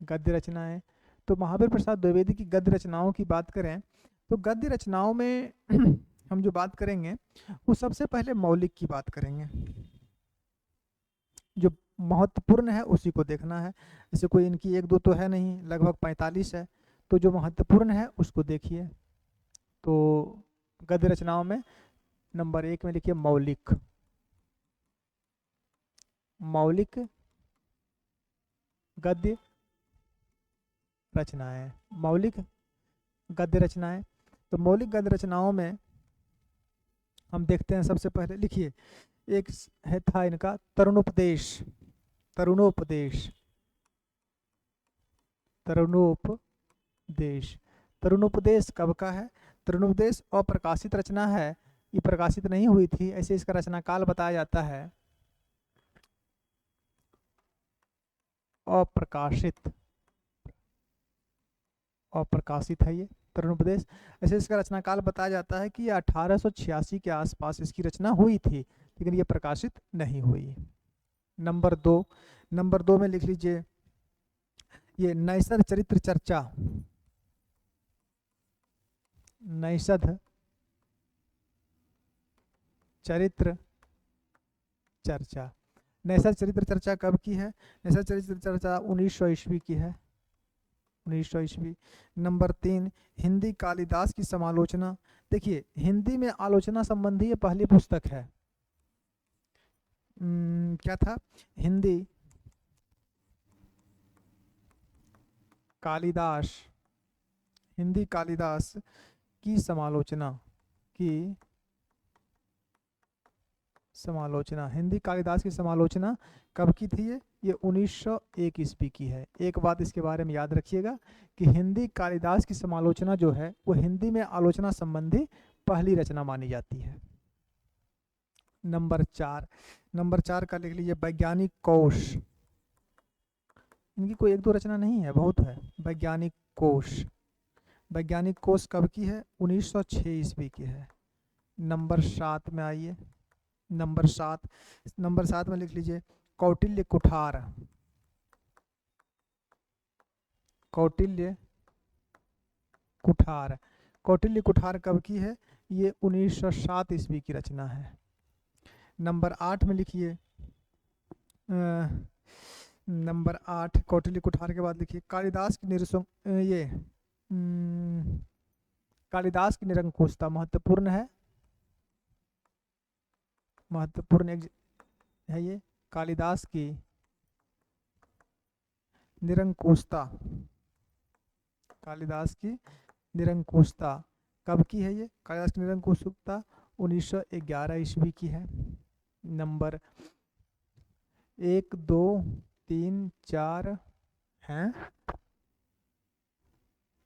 A: गद्य रचनाएं। तो महावीर प्रसाद द्विवेदी की गद्य रचनाओं की बात करें तो गद्य रचनाओं में हम जो बात करेंगे वो सबसे पहले मौलिक की बात करेंगे। जो महत्वपूर्ण है उसी को देखना है। जैसे कोई इनकी 1-2 तो है नहीं, लगभग 45 है, तो जो महत्वपूर्ण है उसको देखिए। तो गद्य रचनाओं में नंबर 1 में लिखिए मौलिक। मौलिक गद्य रचनाएं। मौलिक गद्य रचनाएं, तो मौलिक गद्य रचनाओं में हम देखते हैं सबसे पहले लिखिए, एक है था इनका तरुणोपदेश। तरुणोपदेश, तरुणोपदेश, तरुणोपदेश कब का है? तरुणोपदेश अप्रकाशित रचना है, ये प्रकाशित नहीं हुई थी, ऐसे इसका रचना काल बताया जाता है अप्रकाशित। और प्रकाशित है ये तरुणोपदेश। ऐसे इसका रचनाकाल बताया जाता है कि ये 1886 के आसपास इसकी रचना हुई थी, लेकिन ये प्रकाशित नहीं हुई। नंबर 2 में लिख लीजिए ये नैषध चरित्र चर्चा। नैषध चरित्र चर्चा। नैषध चरित्र चर्चा कब की है? नैषध चरित्र चर्चा 1900 ईस्वी की है, 1900 ईस्वी। नंबर 3 हिंदी कालिदास की समालोचना। देखिए हिंदी में आलोचना संबंधी ये पहली पुस्तक है। क्या था? हिंदी कालिदास, हिंदी कालिदास की समालोचना, की समालोचना। हिंदी कालिदास की समालोचना कब की थी? ये 1901 ईस्वी की है। एक बात इसके बारे में याद रखिएगा कि हिंदी कालिदास की समालोचना जो है वो हिंदी में आलोचना संबंधी पहली रचना मानी जाती है। नंबर 4 का लिख लीजिए वैज्ञानिक कोश। इनकी कोई एक दो रचना नहीं है, बहुत है। वैज्ञानिक कोश, वैज्ञानिक कोश कब की है? 1906 ईस्वी की है। नंबर 7 में आइए, नंबर 7 में लिख लीजिए कौटिल्य कुठार। कौटिल्य कुठार, कौटिल्य कुठार कब की है? ये 1907 ईस्वी की रचना है। नंबर 8 में लिखिए नंबर 8 कौटिल्य कुठार के बाद लिखिए कालिदास की कालिदास की निरंकुशता। महत्वपूर्ण है, महत्वपूर्ण है ये। कालिदास की निरंकुशता, कालिदास की निरंकुशता कब की है? ये कालिदास की निरंकुशता 1911 ईस्वी की है। नंबर 1 2 3 4 हैं,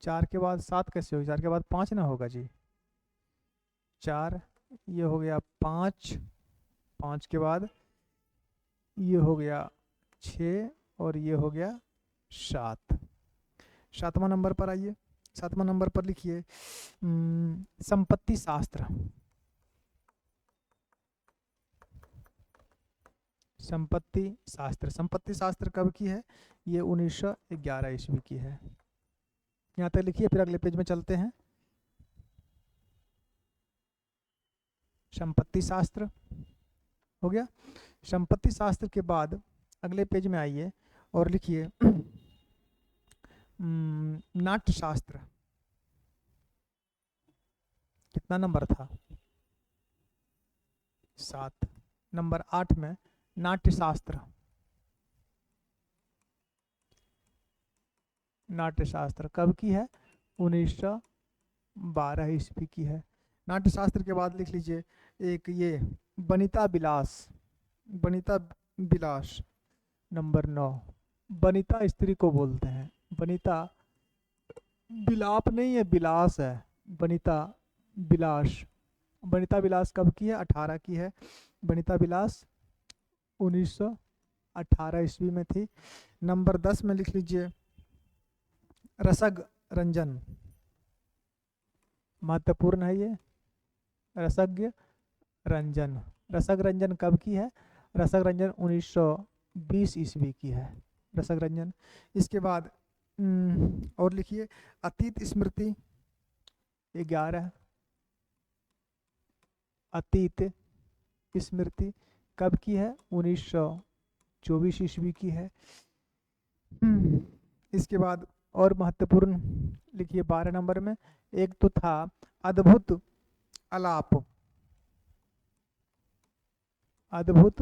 A: 4 के बाद 7 कैसे होगी? 4 के बाद 5 ना होगा जी। 4 ये हो गया 5, 5 के बाद ये हो गया 6 और ये हो गया 7। 7वां नंबर पर आइए, 7वां नंबर पर लिखिए संपत्ति शास्त्र। संपत्ति शास्त्र, संपत्ति शास्त्र कब की है? ये 1911 ईस्वी की है। यहाँ तक लिखिए, फिर अगले पेज में चलते हैं। संपत्ति शास्त्र हो गया। संपत्ति शास्त्र के बाद अगले पेज में आइए और लिखिए नाट्य शास्त्र। कितना नंबर था? 7। नंबर 8 में नाट्य शास्त्र। नाट्य शास्त्र कब की है? 1912 ईस्वी की है। नाट्य शास्त्र के बाद लिख लीजिए एक ये वनिता विलास। वनिता विलास नंबर 9। वनिता स्त्री को बोलते हैं, वनिता विलाप नहीं है, विलास है। वनिता विलास, वनिता विलास कब की है? 18 की है। वनिता विलास 1918 ईस्वी में थी। नंबर 10 में लिख लीजिए रसग रंजन। महत्वपूर्ण है ये, रसज्ञ रंजन। रसग रंजन कब की है? रसग रंजन 1920 ईस्वी की है, रसग रंजन। इसके बाद और लिखिए अतीत स्मृति 11। अतीत स्मृति कब की है? 1924 ईस्वी की है। इसके बाद और महत्वपूर्ण लिखिए 12 नंबर में एक तो था अद्भुत आलाप। अद्भुत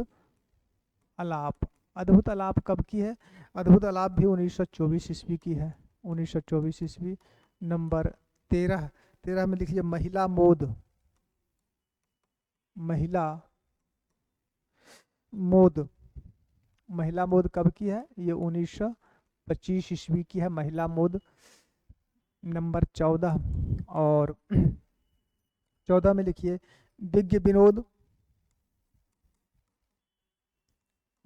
A: आलाप, अद्भुत आलाप कब की है? अद्भुत आलाप भी 1924 ईस्वी की है, 1924 ईस्वी। नंबर 13 में लिखिए महिला मोद। महिला मोद, महिला मोद कब की है? ये 1925 ईस्वी की है महिला मोद। नंबर 14 और 14 में लिखिए विज्ञ विनोद।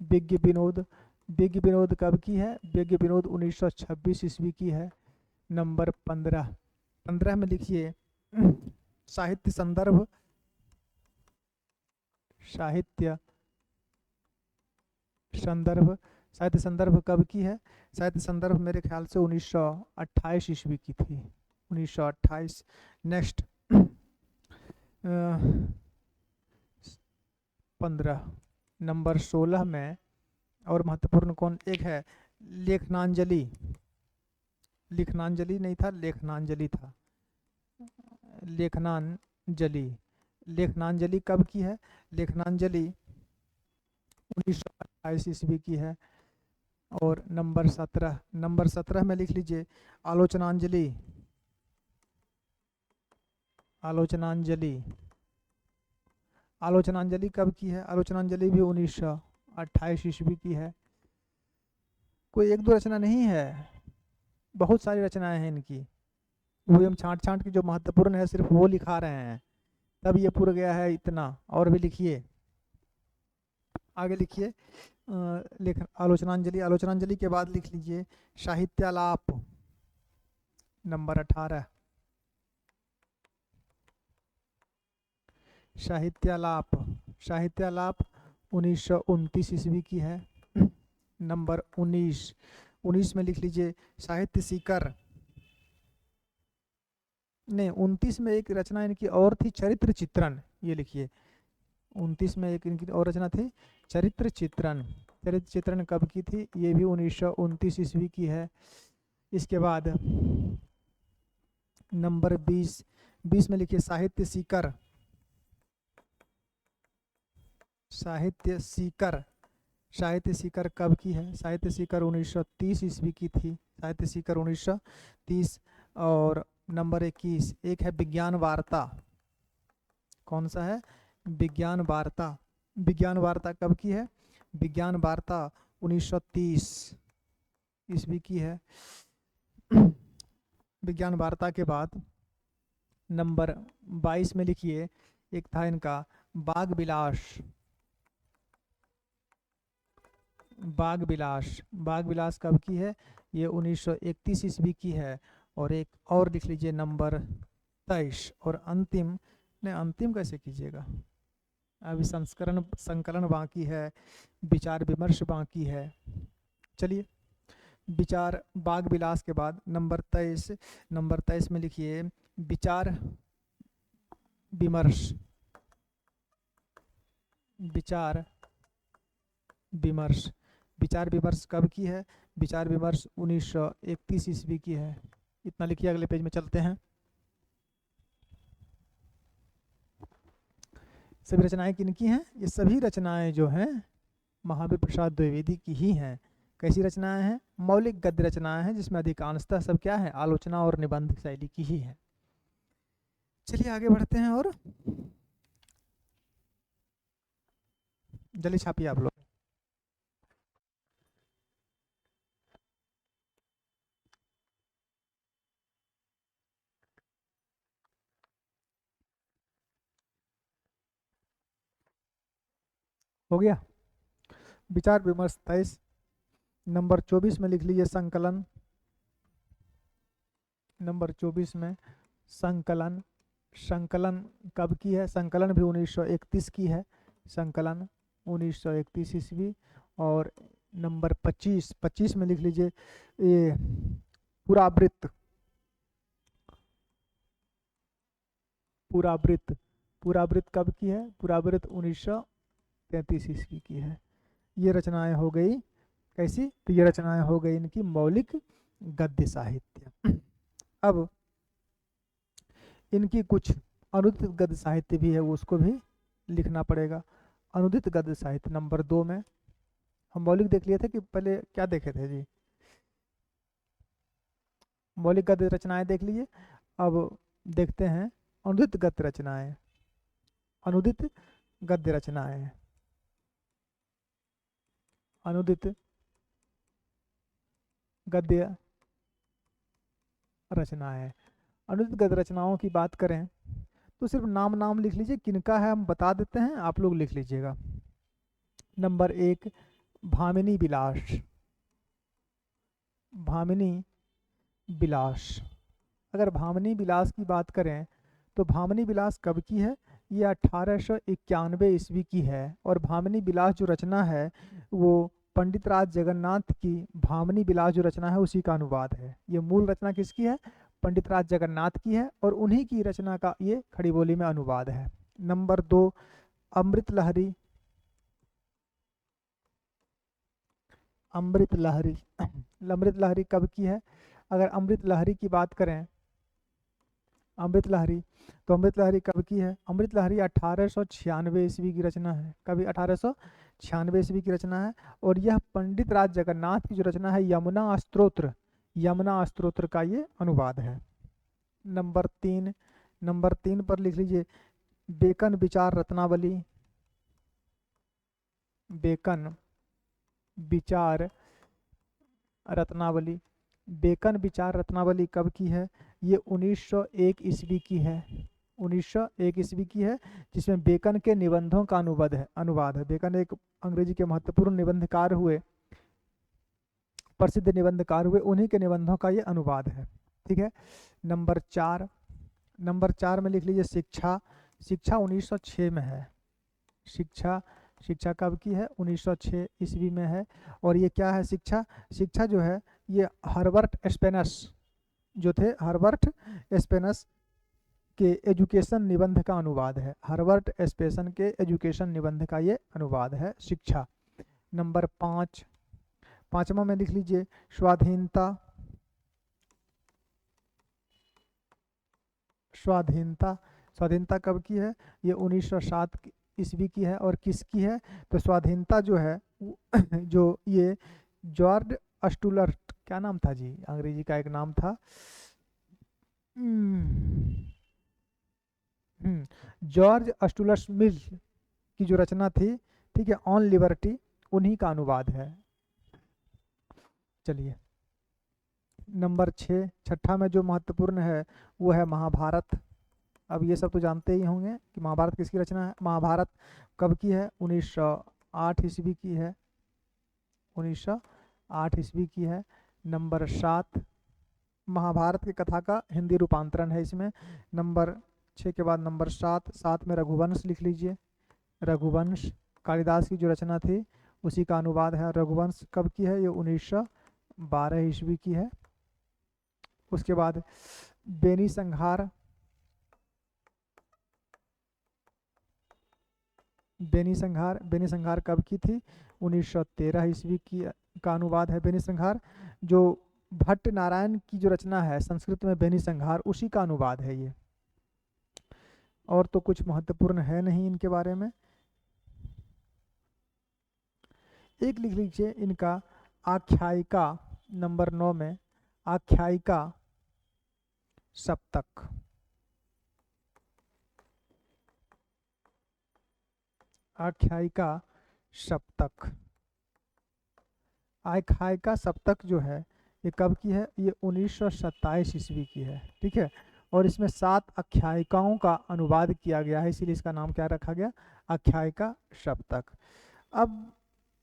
A: विज्ञ विनोद, विज्ञ विनोद कब की है? विज्ञ विनोद 1926 ईस्वी की है। नंबर 15, 15 में लिखिए साहित्य संदर्भ, साहित्य संदर्भ, साहित्य संदर्भ कब की है? साहित्य संदर्भ मेरे ख्याल से 1928 ईस्वी की थी, 1928। नेक्स्ट 15, नंबर 16 में और महत्वपूर्ण कौन एक है? लेखनांजलि, लिखनांजलि नहीं था, लेखनांजलि था, लेखनांजलि। लेखनांजलि कब की है? लेखनांजलि 1928 ईस्वी की है। और नंबर 17, नंबर 17 में लिख लीजिए आलोचनांजलि, आलोचनांजलि, आलोचनांजलि कब की है? आलोचनांजलि भी 1928 ईस्वी की है। कोई एक दो रचना नहीं है, बहुत सारी रचनाएं हैं इनकी, वो हम छांट छांट के जो महत्वपूर्ण है सिर्फ वो लिखा रहे हैं, तब ये पूरा गया है इतना। और भी लिखिए, आगे लिखिए लेख आलोचनांजलि, आलोचनांजलि के बाद लिख लीजिए साहित्यालाप, नंबर 18, साहित्यालाप, साहित्यालाप 1929 ईस्वी की है। नंबर 19, 19 में लिख लीजिए साहित्य सीकर, नहीं 29 में एक रचना इनकी और थी, चरित्र चित्रण, ये लिखिए 29 में एक इनकी और रचना थी चरित्र चित्रण। चरित्र चित्रण कब की थी? ये भी 1929 ईस्वी की है। इसके बाद नंबर 20, 20 में लिखिए साहित्य सीकर, साहित्य सीकर, साहित्य सीकर कब की है? साहित्य सीकर 1930 ईस्वी की थी, साहित्य सीकर 1930। और नंबर 21 एक है विज्ञान वार्ता, कौन सा है? विज्ञान वार्ता, विज्ञान वार्ता कब की है? विज्ञान वार्ता 1930 ईस्वी की है। विज्ञान वार्ता के बाद नंबर 22 में लिखिए एक था इनका बाग विलास, बाग विलास, बाग विलास कब की है? ये 1931 ईस्वी की है। और एक और लिख लीजिए नंबर 23। और अंतिम, नहीं अंतिम कैसे कीजिएगा, अभी संस्करण संकलन बाकी है, विचार विमर्श बाकी है। चलिए विचार बाग विलास के बाद नंबर 23, नंबर 23 में लिखिए विचार विमर्श, विचार विमर्श, विचार विमर्श कब की है? विचार विमर्श 1931 ईस्वी की है। इतना लिखिए, अगले पेज में चलते हैं। सभी रचनाएं किनकी हैं? ये सभी रचनाएं जो हैं महावीर प्रसाद द्विवेदी की ही हैं। कैसी रचनाएं हैं? मौलिक गद्य रचनाएं हैं, जिसमें अधिकांशतः सब क्या है? आलोचना और निबंध शैली की ही है। चलिए आगे बढ़ते हैं और जल्दी छापिए आप लोग। हो गया? विचार विमर्श 23। नंबर 24 में लिख लीजिए संकलन, नंबर 24 में संकलन, संकलन कब की है? संकलन भी 1931 की है, संकलन 1931 ईस्वी। और नंबर 25, 25 में लिख लीजिए ये पुरावृत्त, पुरावृत्त, पुरावृत्त कब की है? पुरावृत्त 1933 ईस्वी की है। ये रचनाएं हो गई कैसी? तो ये रचनाएं हो गई इनकी मौलिक गद्य साहित्य। अब इनकी कुछ अनुदित गद्य साहित्य भी है, उसको भी लिखना पड़ेगा। अनुदित गद्य साहित्य नंबर 2 में हम मौलिक देख लिए थे कि पहले क्या देखे थे जी? मौलिक गद्य रचनाएं देख लीजिए। अब देखते हैं अनुदित गद्य रचनाएं, अनुदित गद्य रचनाएं, अनुदित गद्य रचनाएं। अनुदित गद्य रचनाओं की बात करें तो सिर्फ नाम नाम लिख लीजिए, किनका है हम बता देते हैं, आप लोग लिख लीजिएगा। नंबर 1 भामिनी विलास, भामिनी विलास। अगर भामिनी विलास की बात करें तो भामिनी विलास कब की है? ये 1891 ईस्वी की है। और भामिनी विलास जो रचना है वो पंडित राज जगन्नाथ की भामिनी विलास जो रचना है उसी का अनुवाद है। ये मूल रचना किसकी है? पंडित राज जगन्नाथ की है और उन्हीं की रचना का ये खड़ी बोली में अनुवाद है। नंबर 2, अमृत लहरी। अमृत लहरी अमृत लहरी कब की है? अगर अमृत लहरी की बात करें, अमृत लहरी, तो अमृत लहरी कब की है? अमृत लहरी 1896 ईस्वी की रचना है। कभी 1896 ईस्वी की रचना है। और यह पंडित राज जगन्नाथ की जो रचना है यमुना स्तोत्र, यमुना स्तोत्र का ये अनुवाद है। नंबर 3 पर लिख लीजिए बेकन विचार रत्नावली। बेकन विचार रत्नावली, बेकन विचार रत्नावली कब की है? ये 1901 ईस्वी की है। 1901 ईस्वी की है, जिसमें बेकन के निबंधों का अनुवाद है। बेकन एक अंग्रेजी के महत्वपूर्ण निबंधकार हुए, प्रसिद्ध निबंधकार हुए, उन्हीं के निबंधों का ये अनुवाद है। ठीक है। नंबर 4 में लिख लीजिए शिक्षा। शिक्षा 1906 में है। शिक्षा कब की है? 1906 ईस्वी में है। और ये क्या है? शिक्षा जो है ये हर्बर्ट स्पेनस जो थे, हर्बर्ट स्पेनस के एजुकेशन निबंध का अनुवाद है। हर्बर्ट स्पेसन के एजुकेशन निबंध का ये अनुवाद है शिक्षा। नंबर 5वां में लिख लीजिए स्वाधीनता। स्वाधीनता कब की है? ये 1907 ईस्वी की है। और किसकी है? तो स्वाधीनता जो है जो ये जॉर्ज अस्टुलर्ट, क्या नाम था जी, अंग्रेजी का एक नाम था, जॉर्ज अस्टुलर्ट मिल की जो रचना थी, ठीक है, ऑन लिबर्टी, उन्हीं का अनुवाद है। चलिए नंबर 6, छठा में जो महत्वपूर्ण है वो है महाभारत। अब ये सब तो जानते ही होंगे कि महाभारत किसकी रचना है। महाभारत कब की है? 1908 ईस्वी की है। 1908 ईस्वी की है। नंबर 7, महाभारत की कथा का हिंदी रूपांतरण है इसमें। नंबर 6 के बाद नंबर 7 में रघुवंश लिख लीजिए। रघुवंश कालिदास की जो रचना थी उसी का अनुवाद है। रघुवंश कब की है? ये 1912 ईस्वी की है। उसके बाद बेनी संहार। बेनी संहार कब की थी? 1913 ईस्वी की का अनुवाद है बेनी संहार। जो भट्ट नारायण की जो रचना है संस्कृत में बेनी संहार, उसी का अनुवाद है ये। और तो कुछ महत्वपूर्ण है नहीं इनके बारे में। एक लिख लीजिए इनका आख्यायिका। नंबर 9 में आख्यायिका सप्तक। आख्यायिका सप्तक, आख्यायिका सप्तक जो है ये कब की है? ये 1927 ईस्वी की है। ठीक है। और इसमें 7 आख्यायिकाओं का अनुवाद किया गया है, इसीलिए इसका नाम क्या रखा गया? आख्यायिका सप्तक। अब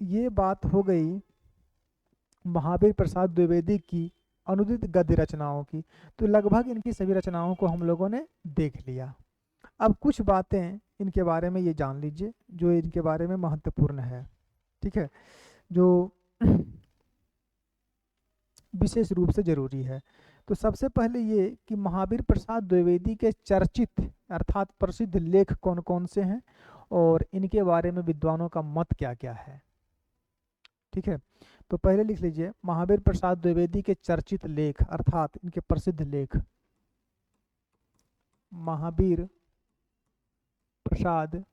A: ये बात हो गई महावीर प्रसाद द्विवेदी की अनुदित गद्य रचनाओं की। तो लगभग इनकी सभी रचनाओं को हम लोगों ने देख लिया। अब कुछ बातें इनके बारे में ये जान लीजिए जो इनके बारे में महत्वपूर्ण है। ठीक है, जो विशेष रूप से जरूरी है। तो सबसे पहले ये कि महावीर प्रसाद द्विवेदी के चर्चित अर्थात प्रसिद्ध लेख कौन कौन से हैं और इनके बारे में विद्वानों का मत क्या क्या है। ठीक है, तो पहले लिख लीजिए महावीर प्रसाद द्विवेदी के चर्चित लेख अर्थात इनके प्रसिद्ध लेख। महावीर प्रसाद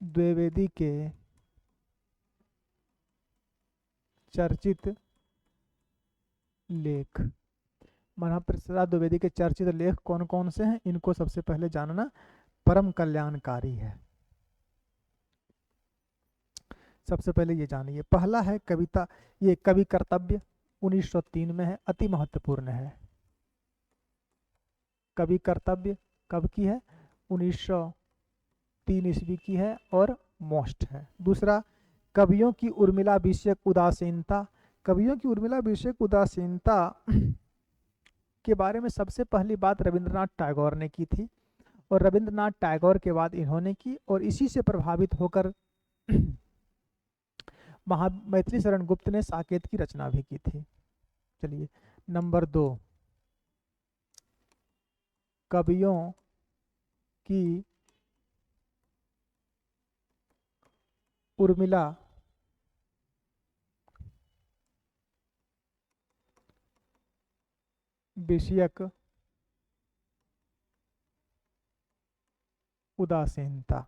A: द्विवेदी के चर्चित लेख। महावीर प्रसाद द्विवेदी के चर्चित लेख कौन कौन से हैं, इनको सबसे पहले जानना परम कल्याणकारी है। सबसे पहले ये जानिए। पहला है कविता, ये कवि कर्तव्य 1903 में है, अति महत्वपूर्ण है। कवि कर्तव्य कब की है? 1903 ईस्वी की है और मोस्ट है। दूसरा कवियों की उर्मिला विषयक उदासीनता, कवियों की उर्मिला विषयक उदासीनता के बारे में सबसे पहली बात रविंद्रनाथ टैगोर ने की थी, और रविंद्रनाथ टैगोर के बाद इन्होंने की, और इसी से प्रभावित होकर मैथिली शरण गुप्त ने साकेत की रचना भी की थी। चलिए, नंबर 2, कवियों की उर्मिला विषयक उदासीनता।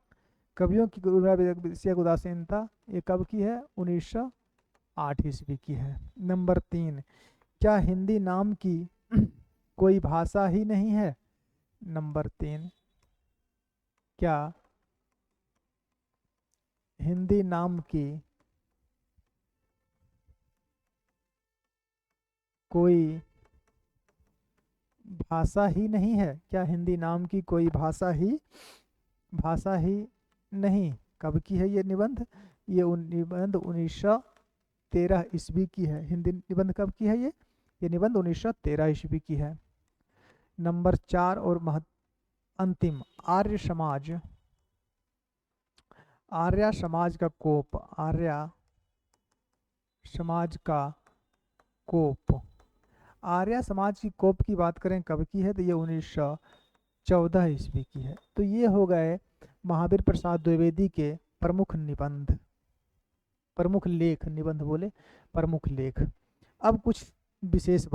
A: कवियों की उर्मिला विषयक उदासीनता ये कब की है? 1908 ईस्वी की है। नंबर 3, क्या हिंदी नाम की कोई भाषा ही नहीं है? नंबर 3, क्या हिंदी नाम की कोई भाषा ही नहीं है? क्या हिंदी नाम की कोई भाषा ही नहीं? कब की है ये निबंध? ये निबंध 1913 ईस्वी की है। हिंदी निबंध कब की है ये निबंध 1913 ईस्वी की है। नंबर 4 और अंतिम, आर्य समाज का कोप। आर्य समाज का कोप। आर्य समाज की कोप की बात करें कब की है, तो ये 1914 ईस्वी की है। तो ये हो गए महावीर प्रसाद द्विवेदी के प्रमुख निबंध, प्रमुख लेख, निबंध बोले प्रमुख लेख। अब कुछ विशेष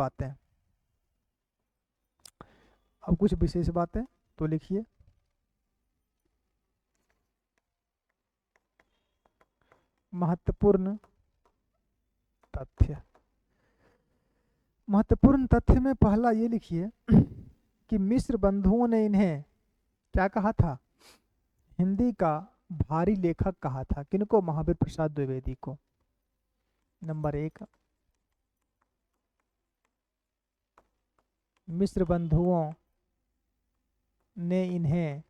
A: बातें, तो लिखिए। महत्वपूर्ण तथ्य में पहला ये लिखिए कि मिस्र बंधुओं ने इन्हें क्या कहा था? हिंदी का भारी लेखक कहा था। किनको? महावीर प्रसाद द्विवेदी को। नंबर 1, मिस्र बंधुओं ने इन्हें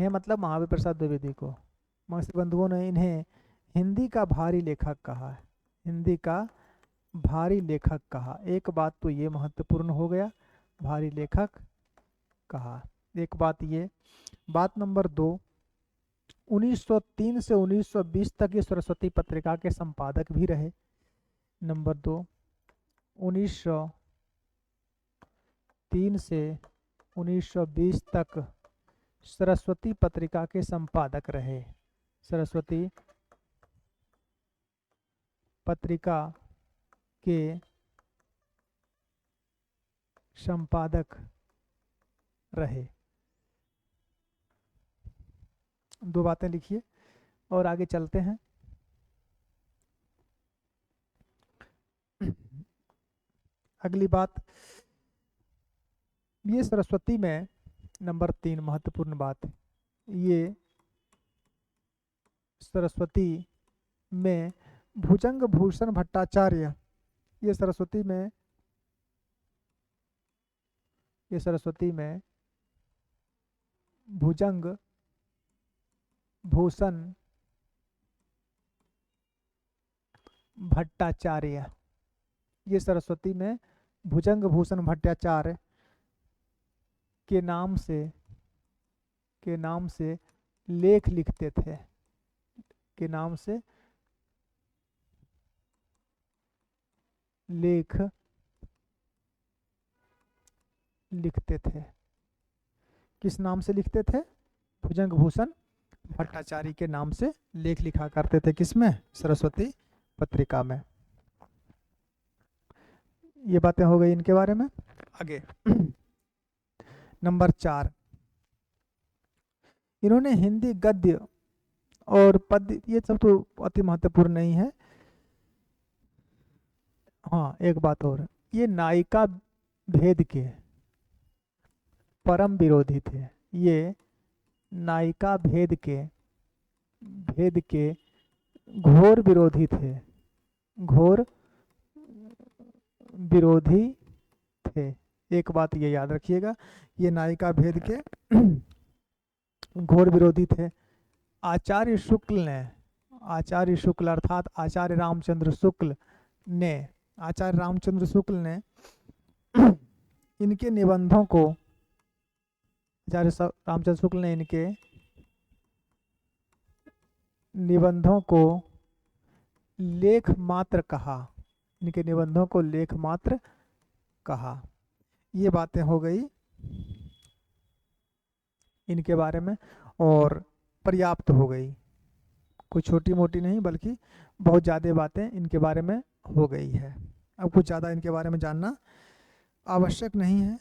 A: मतलब महावीर प्रसाद द्विवेदी को, मिस्र बंधुओं ने इन्हें हिंदी का भारी लेखक कहा है। हिंदी का भारी लेखक कहा। एक बात तो ये महत्वपूर्ण हो गया, भारी लेखक कहा, एक बात ये। बात नंबर 2, 1903 से 1920 तक ये सरस्वती पत्रिका के संपादक भी रहे। नंबर 2, 1903 से 1920 तक सरस्वती पत्रिका के संपादक रहे। सरस्वती पत्रिका के संपादक रहे। 2 बातें लिखिए और आगे चलते हैं। अगली बात, ये सरस्वती में नंबर 3 महत्वपूर्ण बात, ये सरस्वती में भुजंग भूषण भट्टाचार्य, ये सरस्वती में भुजंग भूषण भट्टाचार्य, ये सरस्वती में भुजंग भूषण भट्टाचार्य के नाम से लेख लिखते थे। के नाम से लेख लिखते थे। किस नाम से लिखते थे? भुजंग भूषण भट्टाचार्य के नाम से लेख लिखा करते थे। किसमें? सरस्वती पत्रिका में। ये बातें हो गई इनके बारे में। आगे नंबर 4, इन्होंने हिंदी गद्य और पद्य, ये सब तो अति महत्वपूर्ण नहीं है। हाँ, एक बात और, ये नायिका भेद के परम विरोधी थे। ये नायिका भेद के घोर विरोधी थे। घोर विरोधी थे। एक बात ये याद रखिएगा, ये नायिका भेद के घोर विरोधी थे। आचार्य शुक्ल आचार्य शुक्ल अर्थात आचार्य रामचंद्र शुक्ल ने इनके निबंधों को, आचार्य रामचंद्र शुक्ल ने इनके निबंधों को लेख मात्र कहा, इनके निबंधों को लेख मात्र कहा। ये बातें हो गई इनके बारे में और पर्याप्त हो गई, कोई छोटी मोटी नहीं बल्कि बहुत ज़्यादा बातें इनके बारे में हो गई है। अब कुछ ज़्यादा इनके बारे में जानना आवश्यक नहीं है।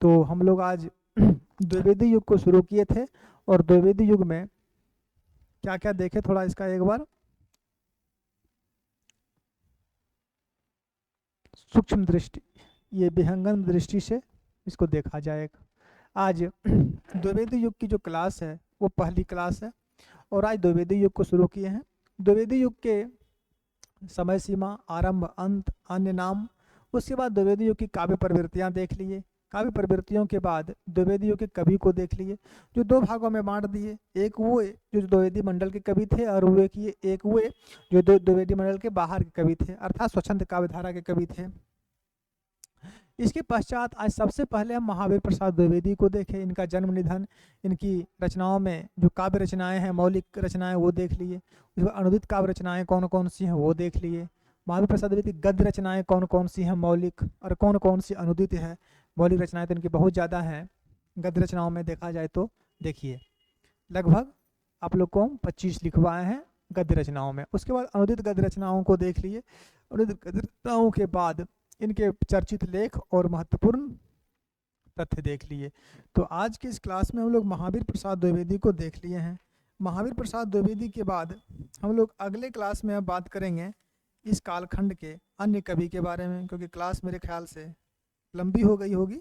A: तो हम लोग आज द्विवेदी युग को शुरू किए थे और द्विवेदी युग में क्या क्या देखे, थोड़ा इसका एक बार सूक्ष्म दृष्टि, ये विहंगम दृष्टि से इसको देखा जाएगा। आज द्विवेदी युग की जो क्लास है वो पहली क्लास है और आज द्विवेदी युग को शुरू किए हैं। द्विवेदी युग के समय सीमा, आरंभ, अंत, अन्य नाम, उसके बाद द्विवेदी युग की काव्य प्रवृत्तियाँ देख लिए। काव्य प्रवृत्तियों के बाद द्विवेदी युग के कवि को देख लिए, जो दो भागों में बांट दिए। एक वो जो द्विवेदी मंडल के कवि थे और वो एक वो जो द्विवेदी मंडल के बाहर के कवि थे, अर्थात स्वच्छंद काव्यधारा के कवि थे। इसके पश्चात आज सबसे पहले हम महावीर प्रसाद द्विवेदी को देखें। इनका जन्म निधन, इनकी रचनाओं में जो काव्य रचनाएं हैं, मौलिक रचनाएं, वो देख लिए। उसमें अनुदित काव्य रचनाएं कौन कौन सी हैं वो देख लिए। महावीर प्रसाद द्विवेदी गद्य रचनाएं कौन कौन सी हैं मौलिक और कौन कौन सी अनुदित है। मौलिक रचनाएं तो इनकी बहुत ज़्यादा हैं, गद्य रचनाओं में देखा जाए तो देखिए लगभग आप लोग को 25 लिखवाए हैं गद्य रचनाओं में। उसके बाद अनुदित गद्य रचनाओं को देख लिए। अनुदित गद्य रचनाओं के बाद इनके चर्चित लेख और महत्वपूर्ण तथ्य देख लिए। तो आज की इस क्लास में हम लोग महावीर प्रसाद द्विवेदी को देख लिए हैं। महावीर प्रसाद द्विवेदी के बाद हम लोग अगले क्लास में अब बात करेंगे इस कालखंड के अन्य कवि के बारे में, क्योंकि क्लास मेरे ख्याल से लंबी हो गई होगी,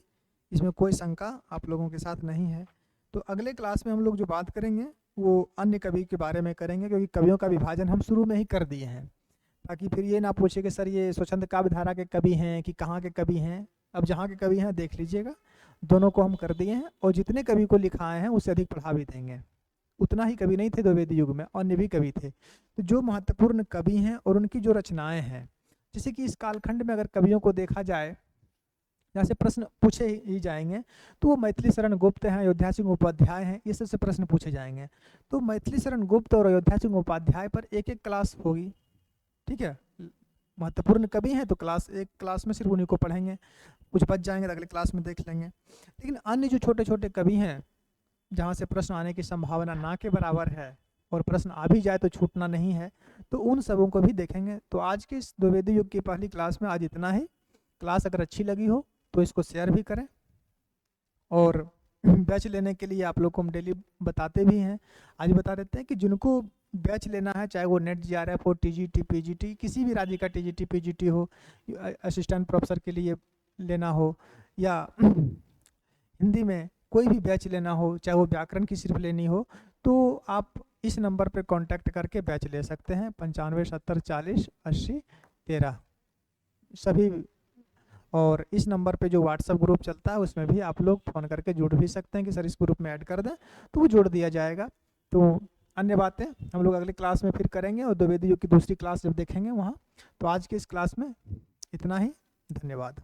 A: इसमें कोई शंका आप लोगों के साथ नहीं है। तो अगले क्लास में हम लोग जो बात करेंगे वो अन्य कवि के बारे में करेंगे, क्योंकि कवियों का विभाजन हम शुरू में ही कर दिए हैं, ताकि फिर ये ना पूछे कि सर ये स्वच्छंद काव्यधारा के कवि हैं कि कहाँ के कवि हैं। अब जहाँ के कवि हैं देख लीजिएगा, दोनों को हम कर दिए हैं और जितने कवि को लिखाए हैं उससे अधिक पढ़ा भी देंगे। उतना ही कवि नहीं थे द्विवेदी युग में, अन्य भी कवि थे। तो जो महत्वपूर्ण कवि हैं और उनकी जो रचनाएं हैं, जैसे कि इस कालखंड में अगर कवियों को देखा जाए, यहाँ से प्रश्न पूछे ही जाएंगे, तो वो मैथिली शरण गुप्त हैं, अयोध्या सिंह उपाध्याय हैं, ये सबसे प्रश्न पूछे जाएंगे। तो मैथिली शरण गुप्त और अयोध्या सिंह उपाध्याय पर एक एक क्लास होगी, ठीक है। महत्वपूर्ण कवि हैं तो एक क्लास में सिर्फ उन्हीं को पढ़ेंगे, कुछ बच जाएंगे तो अगले क्लास में देख लेंगे। लेकिन अन्य जो छोटे छोटे कवि हैं जहाँ से प्रश्न आने की संभावना ना के बराबर है और प्रश्न आ भी जाए तो छूटना नहीं है, तो उन सबों को भी देखेंगे। तो आज के इस द्विवेदी युग की पहली क्लास में आज इतना ही। क्लास अगर अच्छी लगी हो तो इसको शेयर भी करें और बैच लेने के लिए आप लोग को हम डेली बताते भी हैं। आज बता देते हैं कि जिनको बैच लेना है, चाहे वो नेट जीआरएफ हो, टीजीटी, पीजीटी, किसी भी राज्य का टीजीटी पीजीटी हो, असिस्टेंट प्रोफेसर के लिए लेना हो, या हिंदी में कोई भी बैच लेना हो, चाहे वो व्याकरण की सिर्फ लेनी हो, तो आप इस नंबर पर कांटेक्ट करके बैच ले सकते हैं। 95 70 40 80 13 सभी। और इस नंबर पे जो व्हाट्सएप ग्रुप चलता है उसमें भी आप लोग फ़ोन करके जुड़ भी सकते हैं कि सर इस ग्रुप में ऐड कर दें, तो वो जोड़ दिया जाएगा। तो अन्य बातें हम लोग अगली क्लास में फिर करेंगे और द्विवेदी युग की दूसरी क्लास जब देखेंगे वहाँ। तो आज की इस क्लास में इतना ही। धन्यवाद।